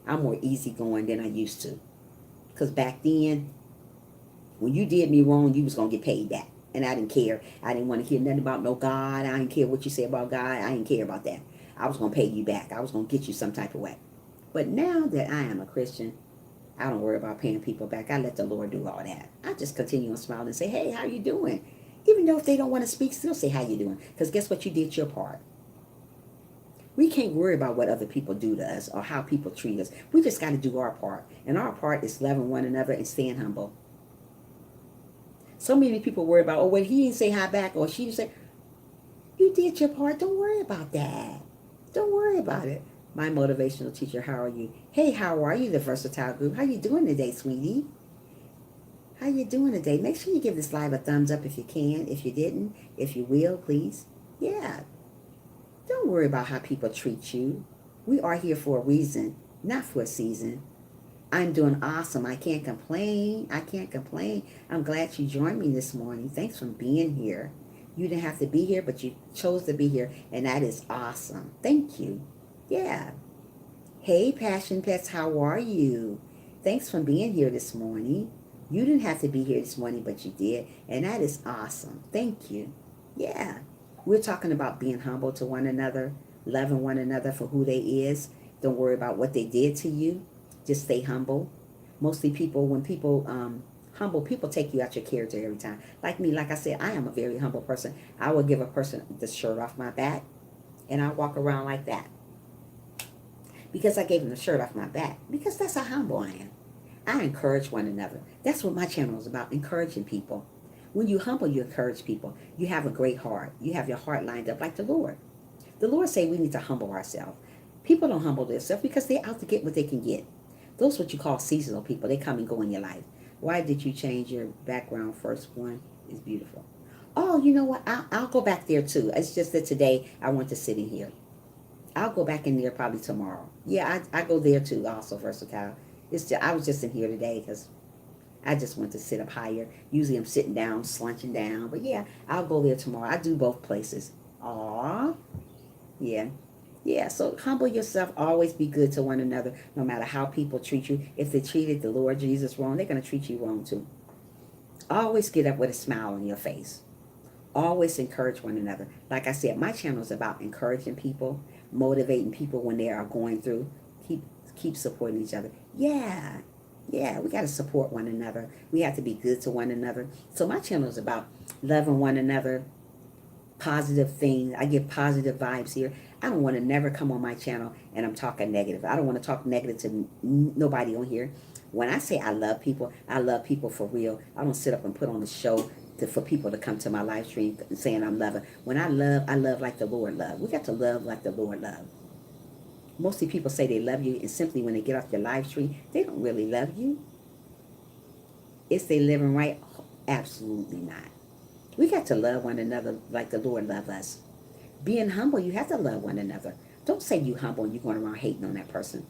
I'm more easygoing than I used to. Because back then, when you did me wrong, you was going to get paid back. And I didn't care. I didn't want to hear nothing about no God. I didn't care what you say about God. I didn't care about that. I was going to pay you back. I was going to get you some type of way. But now that I am a Christian, I don't worry about paying people back. I let the Lord do all that. I just continue on smiling and say, hey, how you doing? Even though if they don't want to speak, still say how you doing. Because guess what? You did your part. We can't worry about what other people do to us or how people treat us. We just got to do our part. And our part is loving one another and staying humble. So many people worry about, oh, well, he didn't say hi back, or she didn't say, you did your part. Don't worry about that. Don't worry about it. My motivational teacher, how are you? Hey, how are you, the Versatile Group? How you doing today, sweetie? How you doing today? Make sure you give this live a thumbs up if you can. If you didn't, if you will, please. Yeah. Don't worry about how people treat you. We are here for a reason, not for a season. I'm doing awesome. I can't complain. I can't complain. I'm glad you joined me this morning. Thanks for being here. You didn't have to be here, but you chose to be here, and that is awesome. Thank you. Yeah. Hey, Passion Pets, how are you? Thanks for being here this morning. You didn't have to be here this morning, but you did, and that is awesome. Thank you. Yeah. We're talking about being humble to one another, loving one another for who they is. Don't worry about what they did to you. Just stay humble. Mostly people, when people humble, people take you out your character every time. Like me, like I said, I am a very humble person. I will give a person the shirt off my back, and I walk around like that. Because I gave them the shirt off my back. Because that's how humble I am. I encourage one another. That's what my channel is about, encouraging people. When you humble, you encourage people. You have a great heart. You have your heart lined up like the Lord. The Lord say we need to humble ourselves. People don't humble themselves because they're out to get what they can get. Those are what you call seasonal people. They come and go in your life. Why did you change your background? First one is beautiful. Oh, you know what? I'll go back there too. It's just that today I want to sit in here. I'll go back in there probably tomorrow. Yeah, I go there too also, Versatile. I was just in here today because I just want to sit up higher. Usually I'm sitting down, slunching down. But yeah, I'll go there tomorrow. I do both places. Aw. Yeah. Yeah, so humble yourself. Always be good to one another, no matter how people treat you. If they treated the Lord Jesus wrong, they're going to treat you wrong too. Always get up with a smile on your face. Always encourage one another. Like I said, my channel is about encouraging people, motivating people when they are going through. Keep supporting each other. Yeah, we got to support one another. We have to be good to one another. So my channel is about loving one another, positive things. I give positive vibes here. I don't want to never come on my channel and I'm talking negative. I don't want to talk negative to nobody on here. When I say I love people for real. I don't sit up and put on a show for people to come to my live stream saying I'm loving. When I love like the Lord loves. We got to love like the Lord loves. Mostly people say they love you, and simply when they get off their live stream, they don't really love you. Is they living right? Absolutely not. We got to love one another like the Lord loves us. Being humble, you have to love one another. Don't say you humble and you're going around hating on that person.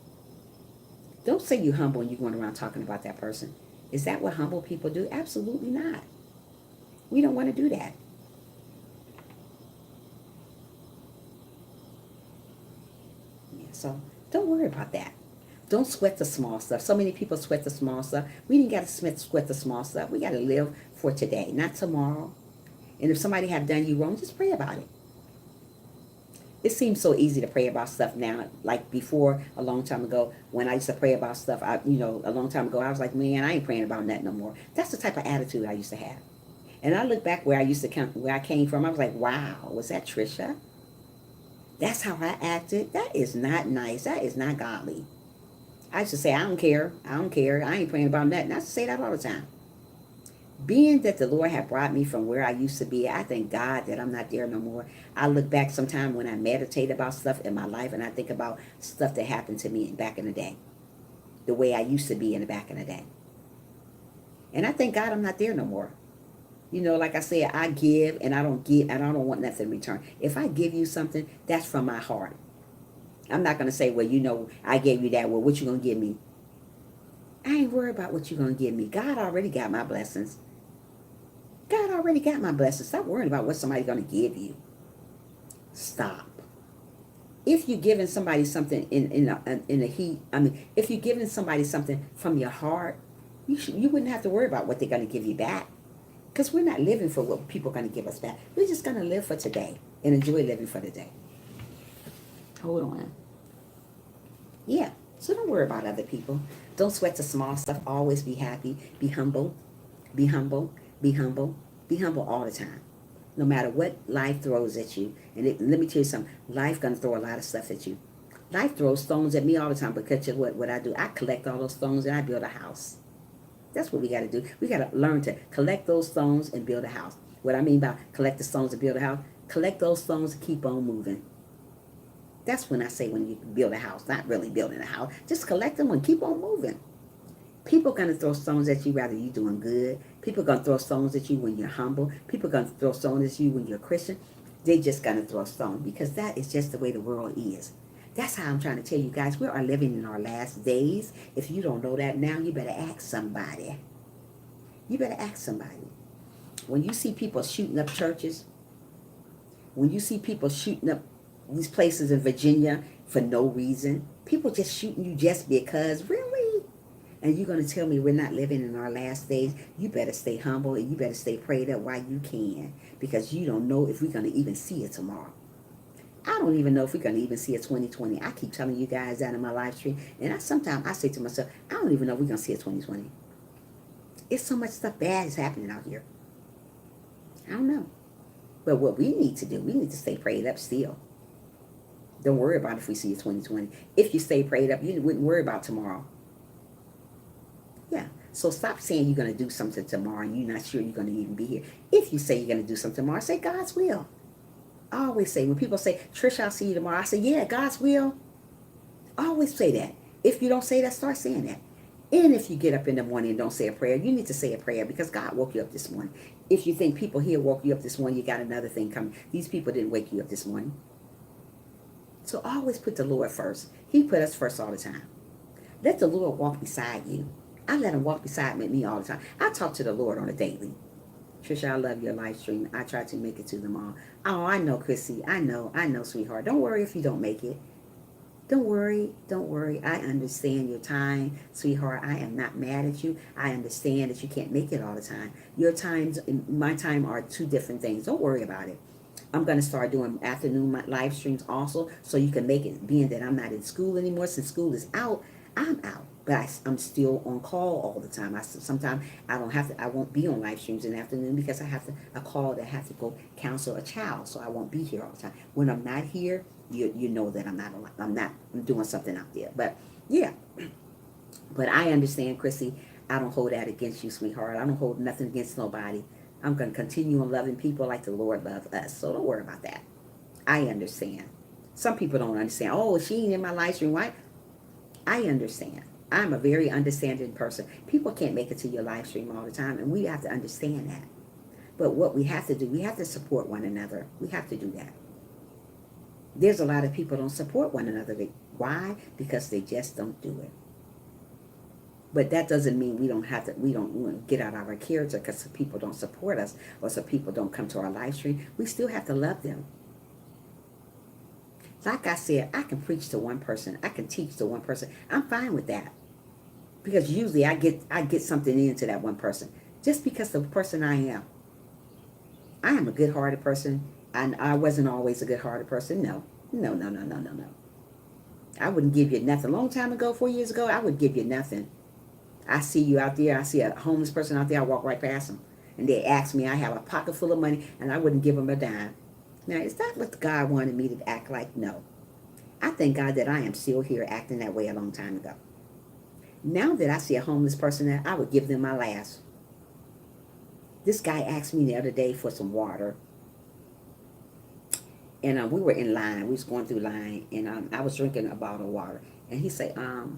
Don't say you humble and you're going around talking about that person. Is that what humble people do? Absolutely not. We don't want to do that. Yeah, so don't worry about that. Don't sweat the small stuff. So many people sweat the small stuff. We didn't got to sweat the small stuff. We got to live for today, not tomorrow. And if somebody have done you wrong, just pray about it. It seems so easy to pray about stuff now. Like before, a long time ago, when I used to pray about stuff, a long time ago, I was like, man, I ain't praying about nothing no more. That's the type of attitude I used to have. And I look back where I came from. I was like, wow, was that Trisha? That's how I acted. That is not nice. That is not godly. I used to say, I don't care. I don't care. I ain't praying about nothing. I used to say that all the time. Being that the Lord had brought me from where I used to be, I thank God that I'm not there no more. I look back sometime when I meditate about stuff in my life, and I think about stuff that happened to me back in the day, the way I used to be in the back in the day. And I thank God I'm not there no more. Like I said, I give and I don't give and I don't want nothing in return. If I give you something, that's from my heart. I'm not going to say, well, I gave you that. Well, what you going to give me? I ain't worried about what you're going to give me. God already got my blessings. God already got my blessings. Stop worrying about what somebody's going to give you. Stop. If you're giving somebody something if you're giving somebody something from your heart, you wouldn't have to worry about what they're going to give you back. Because we're not living for what people are going to give us back. We're just going to live for today and enjoy living for today. Hold on. Yeah. So don't worry about other people. Don't sweat the small stuff. Always be happy. Be humble. Be humble. Be humble. Be humble all the time. No matter what life throws at you. And let me tell you something. Life going to throw a lot of stuff at you. Life throws stones at me all the time. But catch what I do. I collect all those stones and I build a house. That's what we got to do. We got to learn to collect those stones and build a house. What I mean by collect the stones and build a house, collect those stones and keep on moving. That's when I say when you build a house, not really building a house. Just collect them and keep on moving. People are going to throw stones at you whether you're doing good. People are going to throw stones at you when you're humble. People are going to throw stones at you when you're a Christian. They're just going to throw stones because that is just the way the world is. That's how I'm trying to tell you guys, we are living in our last days. If you don't know that now, you better ask somebody. You better ask somebody. When you see people shooting up churches, when you see people shooting up these places in Virginia for no reason, people just shooting you just because, really? And you're going to tell me we're not living in our last days? You better stay humble and you better stay prayed up while you can, because you don't know if we're going to even see it tomorrow. I don't even know if we're going to even see a 2020. I keep telling you guys that in my live stream. And sometimes I say to myself, I don't even know if we're going to see a 2020. It's so much stuff bad is happening out here. I don't know. But what we need to do, we need to stay prayed up still. Don't worry about if we see a 2020. If you stay prayed up, you wouldn't worry about tomorrow. Yeah. So stop saying you're going to do something tomorrow and you're not sure you're going to even be here. If you say you're going to do something tomorrow, say God's will. I always say, when people say, Trish, I'll see you tomorrow, I say, yeah, God's will. I always say that. If you don't say that, start saying that. And if you get up in the morning and don't say a prayer, you need to say a prayer because God woke you up this morning. If you think people here woke you up this morning, you got another thing coming. These people didn't wake you up this morning. So always put the Lord first. He put us first all the time. Let the Lord walk beside you. I let him walk beside me all the time. I talk to the Lord on a daily. Trisha, I love your live stream. I try to make it to them all. Oh, I know, Chrissy. I know, sweetheart. Don't worry if you don't make it. Don't worry. I understand your time, sweetheart. I am not mad at you. I understand that you can't make it all the time. Your times and my time are two different things. Don't worry about it. I'm going to start doing afternoon live streams also so you can make it, being that I'm not in school anymore. Since school is out, I'm out. But I'm still on call all the time. Sometimes I won't be on live streams in the afternoon because I have a call that I have to go counsel a child. So I won't be here all the time. When I'm not here, you know that I'm doing something out there. But yeah, but I understand, Chrissy. I don't hold that against you, sweetheart. I don't hold nothing against nobody. I'm going to continue on loving people like the Lord loved us. So don't worry about that. I understand. Some people don't understand. Oh, she ain't in my live stream. Why? I understand. I'm a very understanding person. People can't make it to your live stream all the time, and we have to understand that. But what we have to do, we have to support one another. We have to do that. There's a lot of people don't support one another. Why? Because they just don't do it. But that doesn't mean we don't get out of our character because some people don't support us or some people don't come to our live stream. We still have to love them. Like I said, I can preach to one person. I can teach to one person. I'm fine with that. Because usually I get something into that one person. Just because the person I am. I am a good hearted person. And I wasn't always a good hearted person. No. No, no, no, no, no, no. I wouldn't give you nothing. A long time ago, 4 years ago, I would give you nothing. I see you out there. I see a homeless person out there. I walk right past them. And they ask me, I have a pocket full of money, and I wouldn't give them a dime. Now, is that what God wanted me to act like? No. I thank God that I am still here acting that way a long time ago. Now that I see a homeless person there, I would give them my last. This guy asked me the other day for some water. And we were in line. We was going through line, and I was drinking a bottle of water. And he said, oh,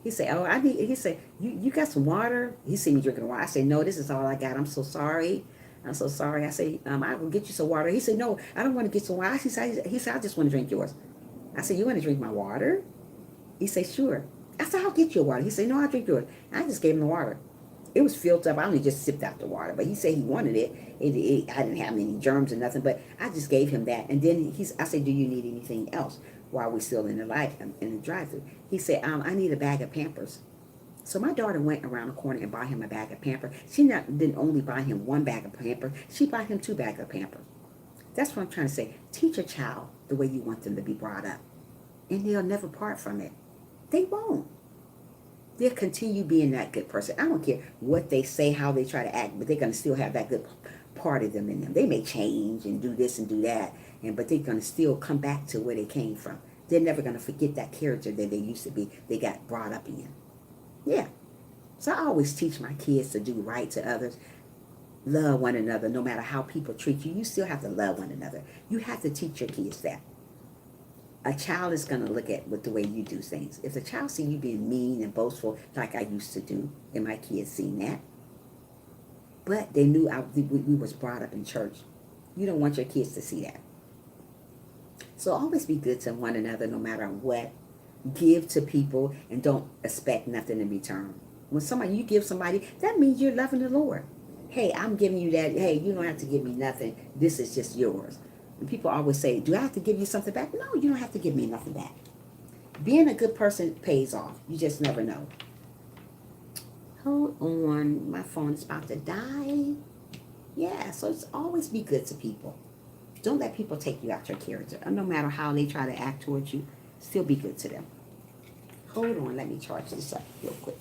he said, you got some water? He see me drinking water. I said, no, this is all I got. I'm so sorry. I'm so sorry. I say, I will get you some water. He said, no, I don't want to get some water. He said, I just want to drink yours. I said, you want to drink my water? He said, sure. I said, I'll get you a water. He said, no, I'll drink yours. I just gave him the water. It was filled up. I only just sipped out the water, but he said he wanted it. I didn't have any germs or nothing, but I just gave him that. And then I said, do you need anything else while we're still in the drive-thru? He said, I need a bag of Pampers. So my daughter went around the corner and bought him a bag of Pampers. She didn't only buy him one bag of Pampers. She bought him 2 bags of Pampers. That's what I'm trying to say. Teach a child the way you want them to be brought up, and they'll never part from it. They won't. They'll continue being that good person. I don't care what they say, how they try to act, but they're going to still have that good part of them in them. They may change and do this and do that, but they're going to still come back to where they came from. They're never going to forget that character that they used to be, they got brought up in. Yeah. So I always teach my kids to do right to others. Love one another. No matter how people treat you, you still have to love one another. You have to teach your kids that. A child is going to look at with the way you do things. If the child see you being mean and boastful like I used to do, and my kids seen that, but they knew we was brought up in church. You don't want your kids to see that. So always be good to one another no matter what. Give to people and don't expect nothing in return. When you give somebody, that means you're loving the Lord. Hey, I'm giving you that. Hey, you don't have to give me nothing. This is just yours. And people always say, do I have to give you something back? No, you don't have to give me nothing back. Being a good person pays off. You just never know. Hold on. My phone is about to die. Yeah, so it's always be good to people. Don't let people take you out your character. No matter how they try to act towards you, still be good to them. Hold on. Let me charge this up real quick.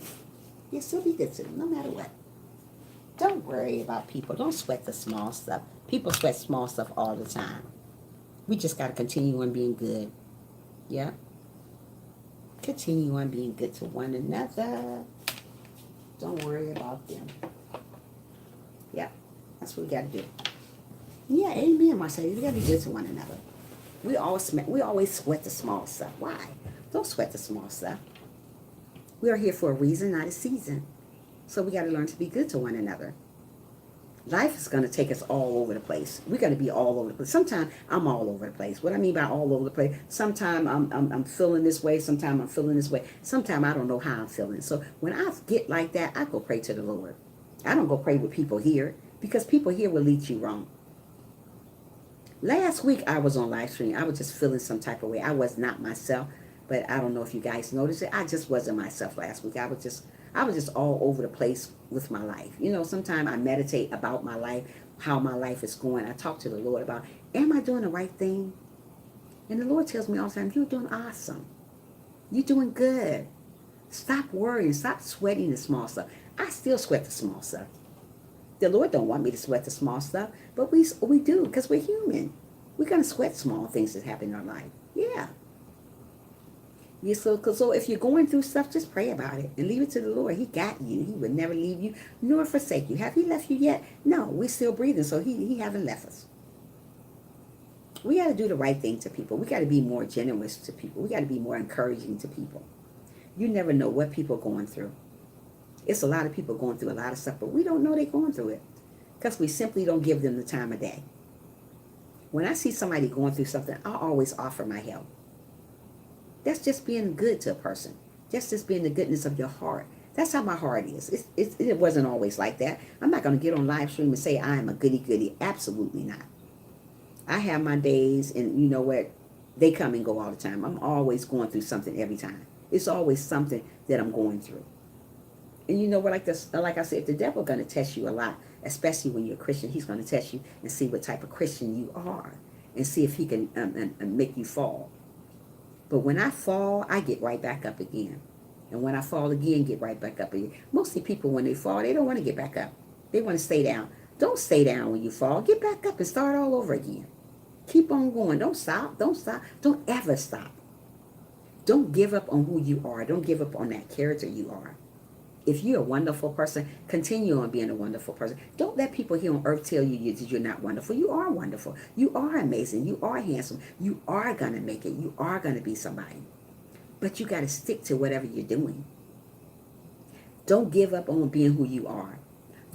Yeah, still be good to them no matter what. Don't worry about people. Don't sweat the small stuff. People sweat small stuff all the time. We just got to continue on being good. Yeah? Continue on being good to one another. Don't worry about them. Yeah, that's what we got to do. Yeah, amen, Mercedes. We got to be good to one another. We always sweat the small stuff. Why? Don't sweat the small stuff. We are here for a reason, not a season. So we got to learn to be good to one another. Life is going to take us all over the place. We're going to be all over the place. Sometimes I'm all over the place. What I mean by all over the place, sometimes I'm feeling this way. Sometimes I'm feeling this way. Sometimes I don't know how I'm feeling. So when I get like that, I go pray to the Lord. I don't go pray with people here because people here will lead you wrong. Last week I was on live stream. I was just feeling some type of way. I was not myself, but I don't know if you guys noticed it. I just wasn't myself last week. I was just all over the place with my life. You know, sometimes I meditate about my life, how my life is going. I talk to the Lord about, am I doing the right thing? And the Lord tells me all the time, you're doing awesome. You're doing good. Stop worrying. Stop sweating the small stuff. I still sweat the small stuff. The Lord don't want me to sweat the small stuff, but we do because we're human. We're going to sweat small things that happen in our life. Yeah. Yeah, so if you're going through stuff, just pray about it and leave it to the Lord. He got you. He would never leave you nor forsake you. Have He left you yet? No, we're still breathing, so He haven't left us. We got to do the right thing to people. We got to be more generous to people. We got to be more encouraging to people. You never know what people are going through. It's a lot of people going through a lot of stuff, but we don't know they're going through it because we simply don't give them the time of day. When I see somebody going through something, I always offer my help. That's just being good to a person. That's just being the goodness of your heart. That's how my heart is. It wasn't always like that. I'm not going to get on live stream and say I am a goody-goody. Absolutely not. I have my days, and you know what? They come and go all the time. I'm always going through something every time. It's always something that I'm going through. And you know what, like this, like I said, the devil gonna test you a lot, especially when you're a Christian. He's gonna test you and see what type of Christian you are, and see if he can and make you fall. But when I fall, I get right back up again. And when I fall again, get right back up again. Mostly people, when they fall, they don't want to get back up. They want to stay down. Don't stay down when you fall. Get back up and start all over again. Keep on going. Don't stop. Don't stop. Don't ever stop. Don't give up on who you are. Don't give up on that character you are. If you're a wonderful person, continue on being a wonderful person. Don't let people here on earth tell you that you're not wonderful. You are wonderful. You are amazing. You are handsome. You are going to make it. You are going to be somebody. But you got to stick to whatever you're doing. Don't give up on being who you are.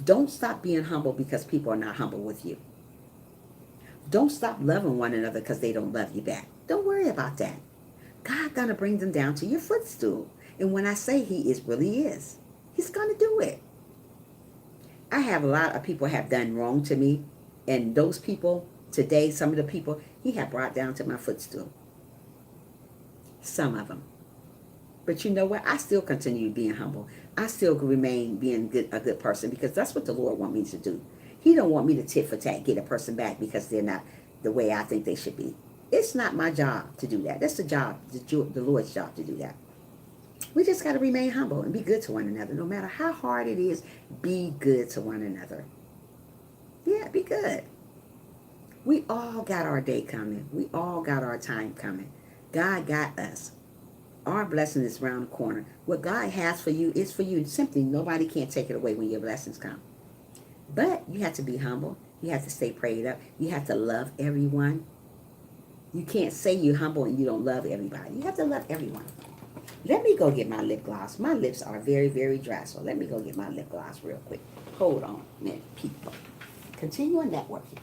Don't stop being humble because people are not humble with you. Don't stop loving one another because they don't love you back. Don't worry about that. God's going to bring them down to your footstool. And when I say he really is, he's going to do it. I have a lot of people have done wrong to me. And those people, today, some of the people, he had brought down to my footstool. Some of them. But you know what? I still continue being humble. I still remain being a good person because that's what the Lord wants me to do. He don't want me to tit for tat, get a person back because they're not the way I think they should be. It's not my job to do that. That's the Lord's job to do that. We just got to remain humble and be good to one another. No matter how hard it is, be good to one another. Yeah, be good. We all got our day coming. We all got our time coming. God got us. Our blessing is around the corner. What God has for you is for you. Simply, nobody can take it away when your blessings come. But you have to be humble. You have to stay prayed up. You have to love everyone. You can't say you're humble and you don't love everybody. You have to love everyone. Let me go get my lip gloss. My lips are very, very dry, so let me go get my lip gloss real quick. Hold on a minute, people. Continue on networking.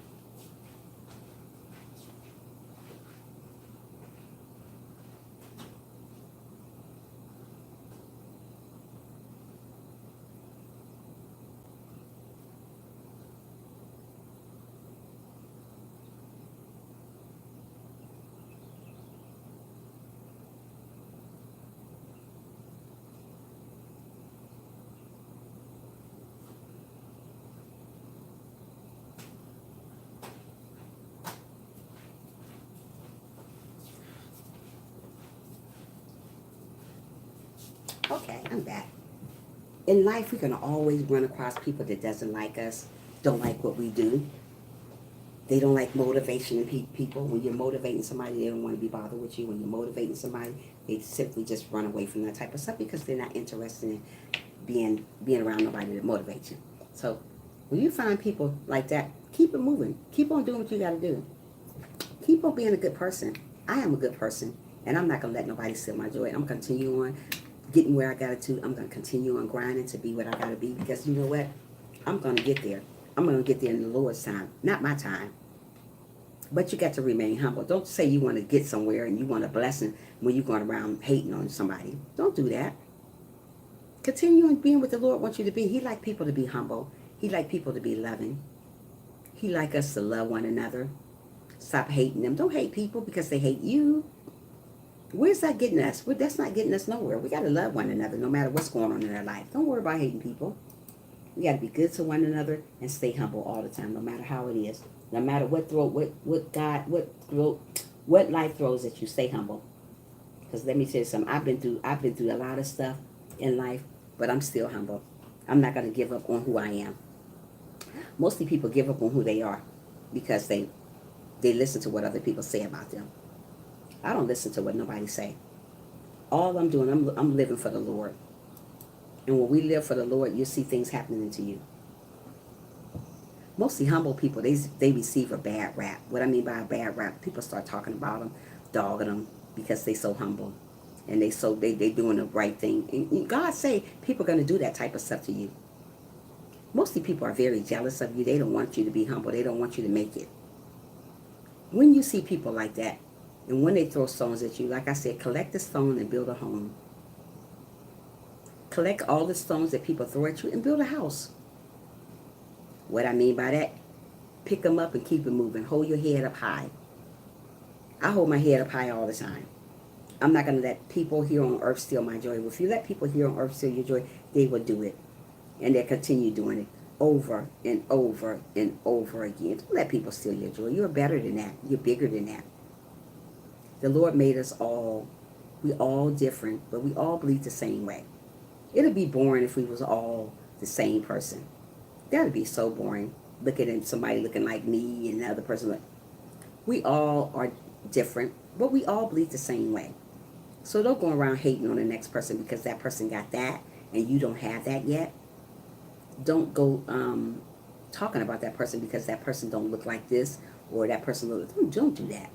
Okay, I'm back. In life, we're going to always run across people that doesn't like us, don't like what we do. They don't like motivation in people. When you're motivating somebody, they don't want to be bothered with you. When you're motivating somebody, they simply just run away from that type of stuff because they're not interested in being around nobody that motivates you. So when you find people like that, keep it moving. Keep on doing what you got to do. Keep on being a good person. I am a good person, and I'm not going to let nobody steal my joy. I'm going to continue on getting where I got to. I'm going to continue on grinding to be what I got to be because you know what? I'm going to get there. I'm going to get there in the Lord's time, not my time. But you got to remain humble. Don't say you want to get somewhere and you want a blessing when you're going around hating on somebody. Don't do that. Continue on being what the Lord wants you to be. He like people to be humble. He like people to be loving. He like us to love one another. Stop hating them. Don't hate people because they hate you. Where's that getting us? That's not getting us nowhere. We got to love one another no matter what's going on in our life. Don't worry about hating people. We got to be good to one another and stay humble all the time, no matter how it is. No matter what life throws at you, stay humble. Because let me tell you something. I've been through a lot of stuff in life, but I'm still humble. I'm not going to give up on who I am. Mostly people give up on who they are because they listen to what other people say about them. I don't listen to what nobody say. All I'm doing, I'm living for the Lord. And when we live for the Lord, you'll see things happening to you. Mostly humble people, they receive a bad rap. What I mean by a bad rap, people start talking about them, dogging them because they so humble. And they doing the right thing. And God say people are going to do that type of stuff to you. Mostly people are very jealous of you. They don't want you to be humble. They don't want you to make it. When you see people like that, and when they throw stones at you, like I said, collect the stone and build a home. Collect all the stones that people throw at you and build a house. What I mean by that, pick them up and keep it moving. Hold your head up high. I hold my head up high all the time. I'm not going to let people here on earth steal my joy. If you let people here on earth steal your joy, they will do it. And they'll continue doing it over and over and over again. Don't let people steal your joy. You're better than that. You're bigger than that. The Lord made us all. We all different, but we all bleed the same way. It'd be boring if we was all the same person. That'd be so boring. Looking at somebody looking like me and the other person like. We all are different, but we all bleed the same way. So don't go around hating on the next person because that person got that and you don't have that yet. Don't go talking about that person because that person don't look like this or that person look. Don't do that.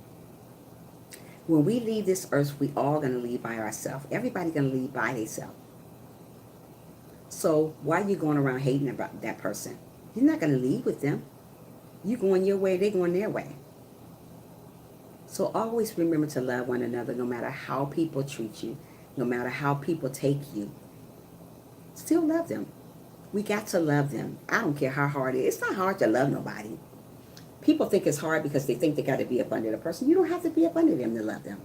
When we leave this earth, we all gonna leave by ourselves. Everybody gonna leave by themselves. So why are you going around hating about that person? You're not gonna leave with them. You going your way, they going their way. So always remember to love one another no matter how people treat you, no matter how people take you. Still love them. We got to love them. I don't care how hard it is. It's not hard to love nobody. People think it's hard because they think they got to be up under the person. You don't have to be up under them to love them.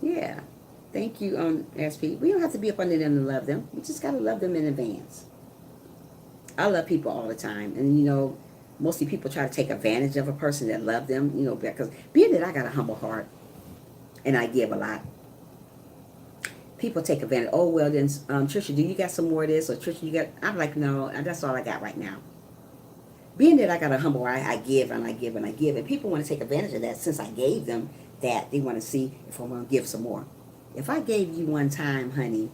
Yeah. Thank you, SP. We don't have to be up under them to love them. We just got to love them in advance. I love people all the time. And, mostly people try to take advantage of a person that love them, because being that I got a humble heart and I give a lot, people take advantage. Oh, well, then, Trisha, do you got some more of this? Or Trisha, you got, I'm like, no, that's all I got right now. Being that I got a humble heart, I give and I give and I give. And people want to take advantage of that since I gave them that. They want to see if I'm going to give some more. If I gave you one time, honey,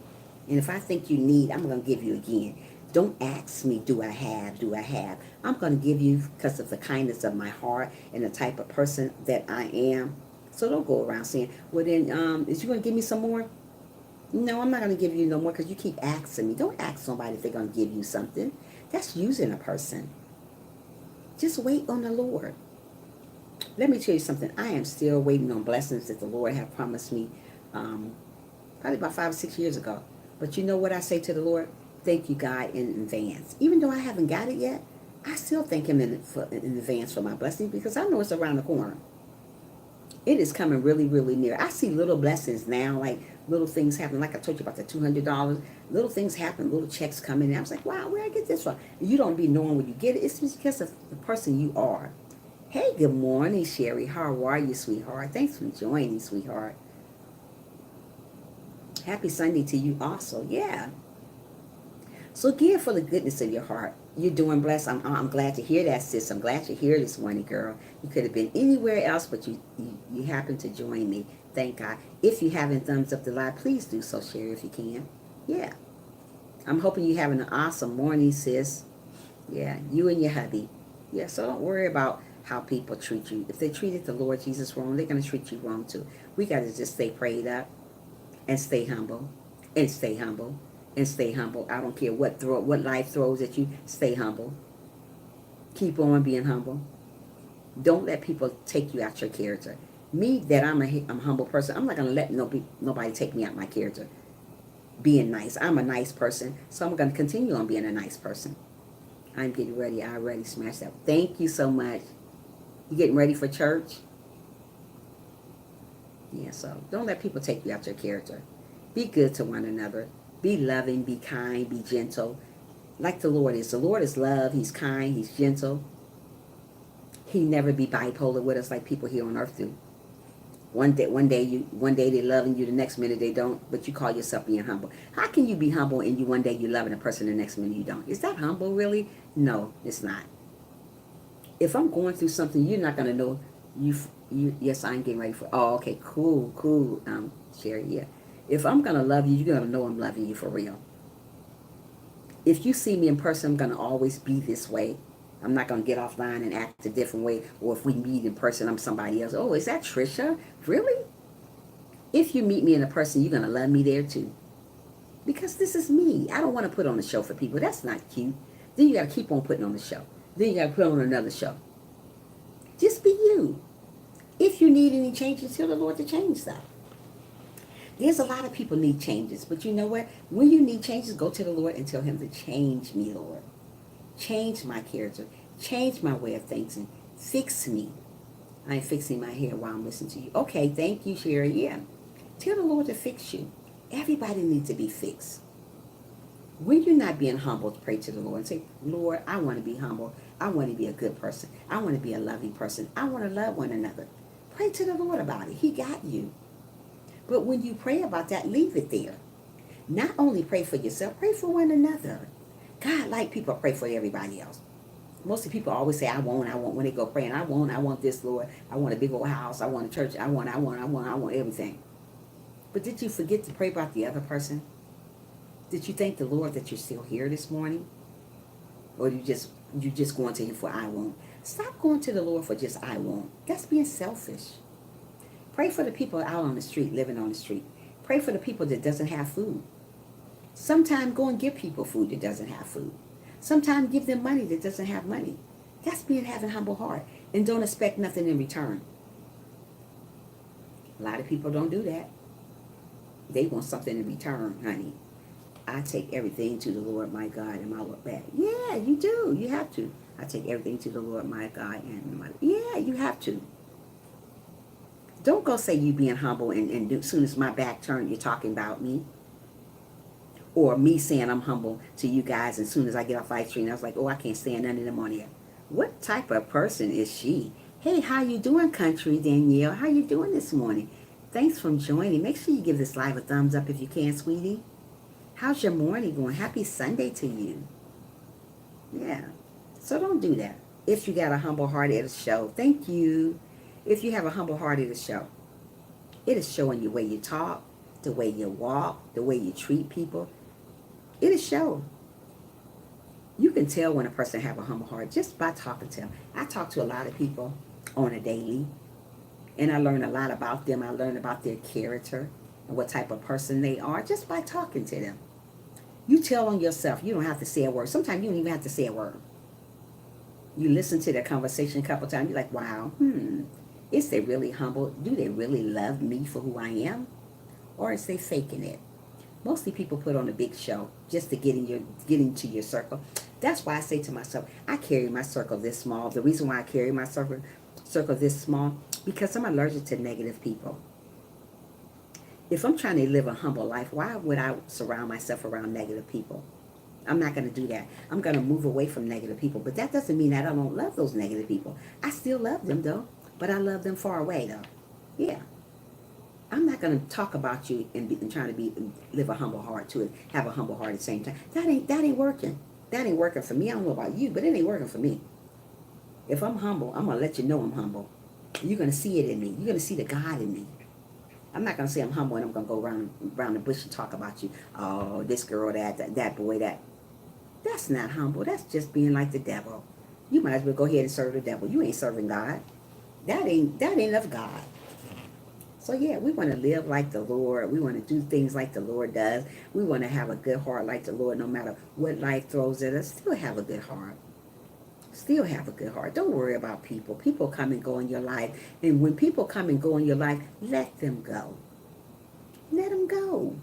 and if I think you need, I'm going to give you again. Don't ask me, do I have? I'm going to give you because of the kindness of my heart and the type of person that I am. So don't go around saying, well then, is you going to give me some more? No, I'm not going to give you no more because you keep asking me. Don't ask somebody if they're going to give you something. That's using a person. Just wait on the Lord. Let me tell you something. I am still waiting on blessings that the Lord have promised me probably about 5 or 6 years ago. But you know what I say to the Lord? Thank you, God, in advance. Even though I haven't got it yet, I still thank Him in advance for my blessing because I know it's around the corner. It is coming really, really near. I see little blessings now, like little things happen. Like I told you about the $200. Little things happen, little checks come in. And I was like, wow, where I get this from? You don't be knowing when you get it. It's just because of the person you are. Hey, good morning, Sherry. How are you, sweetheart? Thanks for joining, sweetheart. Happy Sunday to you also. Yeah. So give for the goodness of your heart. You're doing blessed. I'm glad to hear that, sis. I'm glad you're here this morning, girl. You could have been anywhere else, but you happened to join me. Thank God. If you haven't thumbs up the live, please do so, share if you can. Yeah. I'm hoping you're having an awesome morning, sis. Yeah, you and your hubby. Yeah, so don't worry about how people treat you. If they treated the Lord Jesus wrong, they're going to treat you wrong too. We got to just stay prayed up and stay humble and stay humble. And stay humble. I don't care what life throws at you. Stay humble. Keep on being humble. Don't let people take you out your character. Me, that I'm a humble person, I'm not going to let nobody take me out my character. Being nice. I'm a nice person, so I'm going to continue on being a nice person. I'm getting ready. I already smashed that. Thank you so much. You getting ready for church? Yeah, so don't let people take you out your character. Be good to one another. Be loving, be kind, be gentle. Like the Lord is. The Lord is love. He's kind. He's gentle. He never be bipolar with us like people here on earth do. One day they loving you, the next minute they don't, but you call yourself being humble. How can you be humble and one day you loving a person, the next minute you don't? Is that humble really? No, it's not. If I'm going through something, you're not gonna know. Yes, I'm getting ready for. Oh, okay, cool. Sherry, yeah. If I'm going to love you, you're going to know I'm loving you for real. If you see me in person, I'm going to always be this way. I'm not going to get offline and act a different way. Or if we meet in person, I'm somebody else. Oh, is that Trisha? Really? If you meet me in a person, you're going to love me there too. Because this is me. I don't want to put on a show for people. That's not cute. Then you got to keep on putting on the show. Then you got to put on another show. Just be you. If you need any changes, tell the Lord to change stuff. There's a lot of people need changes, but you know what? When you need changes, go to the Lord and tell Him to change me, Lord. Change my character. Change my way of thinking. Fix me. I ain't fixing my hair while I'm listening to you. Okay, thank you, Sherry. Yeah. Tell the Lord to fix you. Everybody needs to be fixed. When you're not being humble, pray to the Lord and say, Lord, I want to be humble. I want to be a good person. I want to be a loving person. I want to love one another. Pray to the Lord about it. He got you. But when you pray about that, leave it there. Not only pray for yourself, pray for one another. God like people pray for everybody else. Most of the people always say, I want, when they go praying, I want this, Lord. I want a big old house. I want a church. I want everything. But did you forget to pray about the other person? Did you thank the Lord that you're still here this morning? Or you just going to him for I want? Stop going to the Lord for just I want. That's being selfish. Pray for the people out on the street, living on the street. Pray for the people that doesn't have food. Sometimes go and give people food that doesn't have food. Sometimes give them money that doesn't have money. That's being having a humble heart. And don't expect nothing in return. A lot of people don't do that. They want something in return, honey. I take everything to the Lord my God and my look back. Yeah, you do. You have to. I take everything to the Lord my God and my... Yeah, you have to. Don't go say you being humble and as soon as my back turned, you're talking about me. Or me saying I'm humble to you guys, and as soon as I get off ice cream, I was like, oh, I can't stand none of them on here. What type of person is she? Hey, how you doing, country Danielle? How you doing this morning? Thanks for joining. Make sure you give this live a thumbs up if you can, sweetie. How's your morning going? Happy Sunday to you. Yeah. So don't do that. If you got a humble heart, it'll show. Thank you. If you have a humble heart, it'll show. It is showing you the way you talk, the way you walk, the way you treat people. It'll show. You can tell when a person have a humble heart just by talking to them. I talk to a lot of people on a daily, and I learn a lot about them. I learn about their character and what type of person they are just by talking to them. You tell on yourself. You don't have to say a word. Sometimes you don't even have to say a word. You listen to their conversation a couple times. You're like, wow, is they really humble? Do they really love me for who I am? Or is they faking it? Mostly people put on a big show just to get into your circle. That's why I say to myself, I carry my circle this small. The reason why I carry my circle this small, because I'm allergic to negative people. If I'm trying to live a humble life, why would I surround myself around negative people? I'm not going to do that. I'm going to move away from negative people. But that doesn't mean that I don't love those negative people. I still love them, though. But I love them far away, though. Yeah. I'm not going to talk about you and trying to live a humble heart to it, have a humble heart at the same time. That ain't working. That ain't working for me. I don't know about you, but it ain't working for me. If I'm humble, I'm going to let you know I'm humble. You're going to see it in me. You're going to see the God in me. I'm not going to say I'm humble and I'm going to go around the bush and talk about you. Oh, this girl, that boy, that. That's not humble. That's just being like the devil. You might as well go ahead and serve the devil. You ain't serving God. That ain't of God. So yeah, we want to live like the Lord. We want to do things like the Lord does. We want to have a good heart like the Lord, no matter what life throws at us. Still have a good heart. Still have a good heart. Don't worry about people. People come and go in your life. And when people come and go in your life, let them go. Let them go.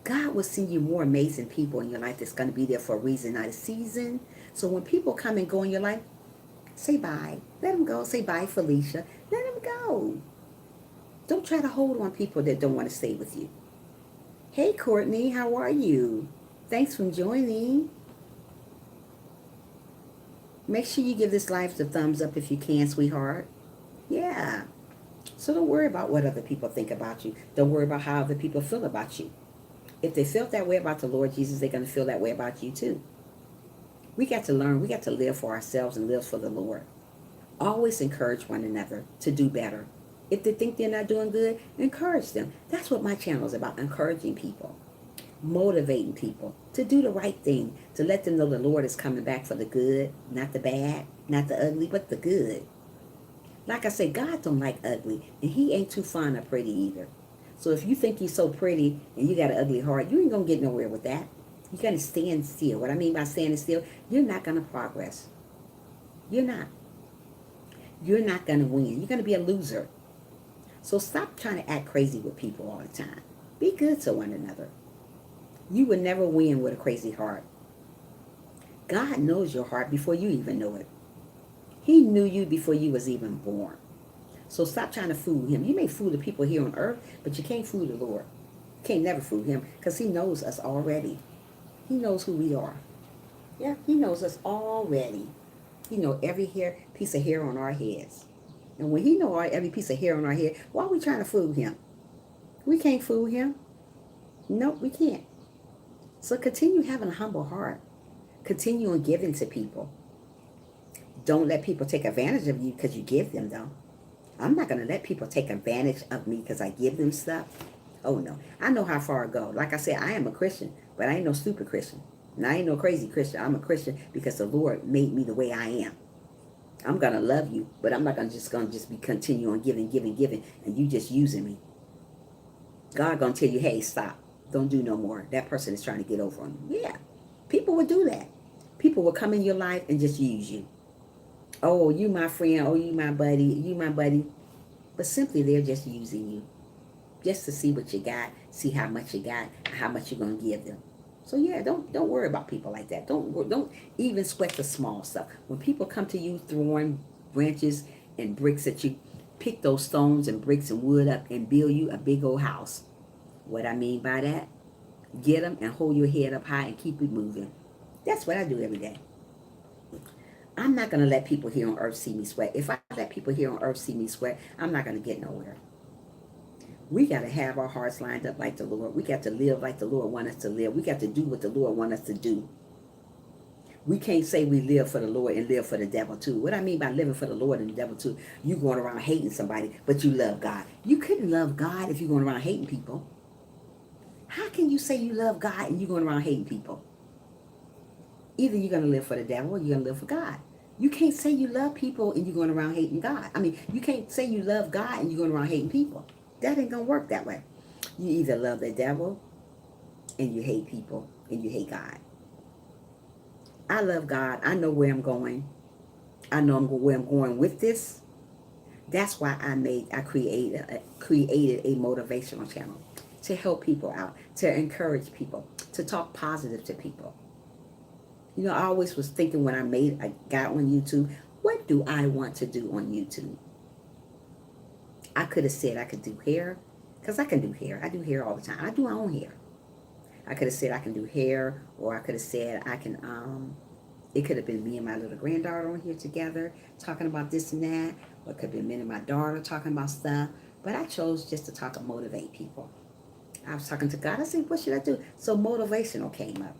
God will send you more amazing people in your life that's going to be there for a reason, not a season. So when people come and go in your life, say bye. Let them go. Say bye, Felicia. Let them go. Don't try to hold on people that don't want to stay with you. Hey, Courtney, how are you? Thanks for joining. Make sure you give this live the thumbs up if you can, sweetheart. Yeah. So don't worry about what other people think about you. Don't worry about how other people feel about you. If they felt that way about the Lord Jesus, they're going to feel that way about you too. We got to learn. We got to live for ourselves and live for the Lord. Always encourage one another to do better. If they think they're not doing good, encourage them. That's what my channel is about, encouraging people, motivating people to do the right thing, to let them know the Lord is coming back for the good, not the bad, not the ugly, but the good. Like I said, God don't like ugly, and he ain't too fond of pretty either. So if you think you're so pretty and you got an ugly heart, you ain't going to get nowhere with that. You're going to stand still. What I mean by standing still, you're not going to progress. You're not. You're not going to win. You're going to be a loser. So stop trying to act crazy with people all the time. Be good to one another. You will never win with a crazy heart. God knows your heart before you even know it. He knew you before you was even born. So stop trying to fool him. You may fool the people here on earth, but you can't fool the Lord. You can't never fool him because he knows us already. He knows who we are. Yeah, he knows us already. He knows every piece of hair on our heads. And when he knows every piece of hair on our head, why are we trying to fool him? We can't fool him. No, we can't. So continue having a humble heart. Continue on giving to people. Don't let people take advantage of you because you give them, though. I'm not going to let people take advantage of me because I give them stuff. Oh, no. I know how far I go. Like I said, I am a Christian, but I ain't no stupid Christian. And I ain't no crazy Christian. I'm a Christian because the Lord made me the way I am. I'm going to love you, but I'm not going to just be continue on giving, and you just using me. God going to tell you, hey, stop. Don't do no more. That person is trying to get over on you. Yeah. People will do that. People will come in your life and just use you. Oh, you my friend. Oh, you my buddy. You my buddy. But simply they're just using you. Just to see what you got, see how much you got, how much you're going to give them. So yeah, don't worry about people like that. Don't even sweat the small stuff. When people come to you throwing branches and bricks at you, pick those stones and bricks and wood up and build you a big old house. What I mean by that, get them and hold your head up high and keep it moving. That's what I do every day. I'm not going to let people here on earth see me sweat. If I let people here on earth see me sweat, I'm not going to get nowhere. We got to have our hearts lined up like the Lord. We got to live like the Lord wants us to live. We got to do what the Lord wants us to do. We can't say we live for the Lord and live for the devil too. What I mean by living for the Lord and the devil too, you going around hating somebody, but you love God. You couldn't love God if you're going around hating people. How can you say you love God and you're going around hating people? Either you're going to live for the devil or you're going to live for God. You can't say you love people and you're going around hating God. I mean, you can't say you love God and you're going around hating people. That ain't going to work that way. You either love the devil and you hate people and you hate God. I love God. I know where I'm going. I know where I'm going with this. That's why I created a motivational channel to help people out, to encourage people, to talk positive to people. You know, I always was thinking when I got on YouTube, what do I want to do on YouTube? I could have said I could do hair, because I can do hair. I do hair all the time. I do my own hair. I could have said I can do hair, or I could have said I can, it could have been me and my little granddaughter on here together talking about this and that, or it could have been me and my daughter talking about stuff, but I chose just to talk and motivate people. I was talking to God. I said, what should I do? So motivational came up.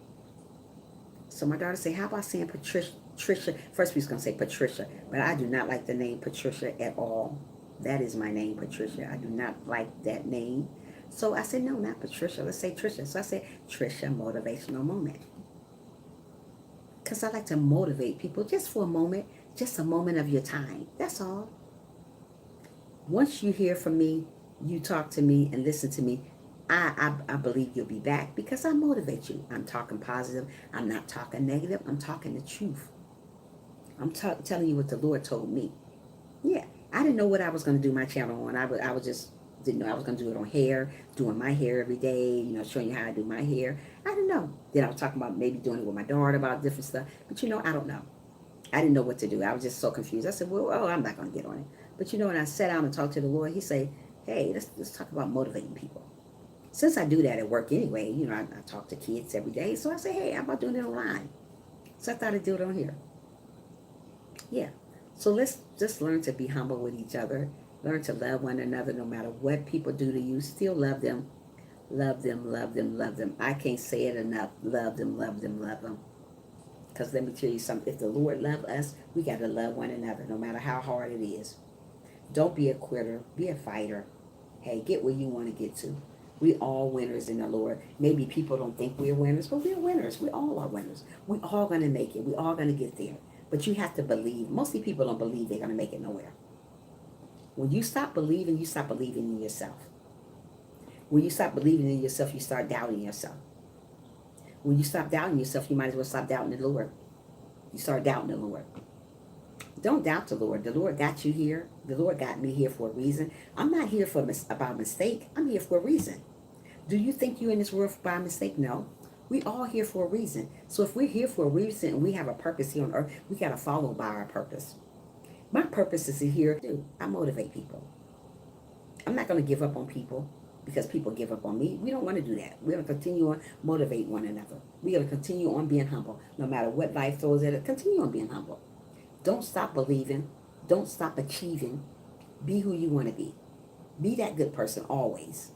So my daughter said, how about saying Patricia? First we was going to say Patricia, but I do not like the name Patricia at all. That is my name, Patricia. I do not like that name. So I said, no, not Patricia. Let's say Trisha. So I said, Trisha Motivational Moment. Because I like to motivate people just for a moment, just a moment of your time. That's all. Once you hear from me, you talk to me and listen to me, I believe you'll be back because I motivate you. I'm talking positive. I'm not talking negative. I'm talking the truth. I'm telling you what the Lord told me. Yeah, I didn't know what I was going to do my channel on. I was just didn't know I was going to do it on hair, doing my hair every day, you know, showing you how I do my hair. I didn't know. Then I was talking about maybe doing it with my daughter about different stuff. But, you know, I don't know. I didn't know what to do. I was just so confused. I said, well, I'm not going to get on it. But, you know, when I sat down and talked to the Lord, he said, hey, let's talk about motivating people. Since I do that at work anyway, you know, I talk to kids every day. So I say, hey, how about doing it online? So I thought I'd do it on here. Yeah. So let's just learn to be humble with each other. Learn to love one another no matter what people do to you. Still love them. Love them, love them, love them. I can't say it enough. Love them, love them, love them. Because let me tell you something. If the Lord loves us, we got to love one another no matter how hard it is. Don't be a quitter. Be a fighter. Hey, get where you want to get to. We all winners in the Lord. Maybe people don't think we're winners, but we're winners. We all are winners. We all going to make it. We all going to get there. But you have to believe. Mostly people don't believe they're going to make it nowhere. When you stop believing, you stop believing in yourself. When you stop believing in yourself, you start doubting yourself. When you stop doubting yourself, you might as well stop doubting the Lord. You start doubting the Lord. Don't doubt the Lord. The Lord got you here. The Lord got me here for a reason. I'm not here for about mistake. I'm here for a reason. Do you think you're in this world by mistake? No. We all here for a reason. So if we're here for a reason and we have a purpose here on earth, we got to follow by our purpose. My purpose is to here do. I motivate people. I'm not going to give up on people because people give up on me. We don't want to do that. We're going to continue on motivate one another. We're going to continue on being humble. No matter what life throws at us, continue on being humble. Don't stop believing. Don't stop achieving. Be who you want to be. Be that good person always.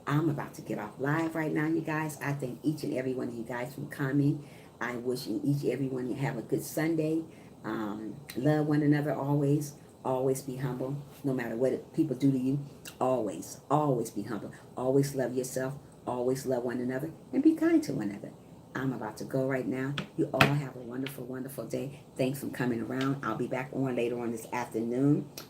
I'm about to get off live right now, you guys. I thank each and every one of you guys for coming. I wish each and every one of you have a good Sunday. Love one another always. Always be humble. No matter what people do to you, always, always be humble. Always love yourself. Always love one another. And be kind to one another. I'm about to go right now. You all have a wonderful, wonderful day. Thanks for coming around. I'll be back on later on this afternoon.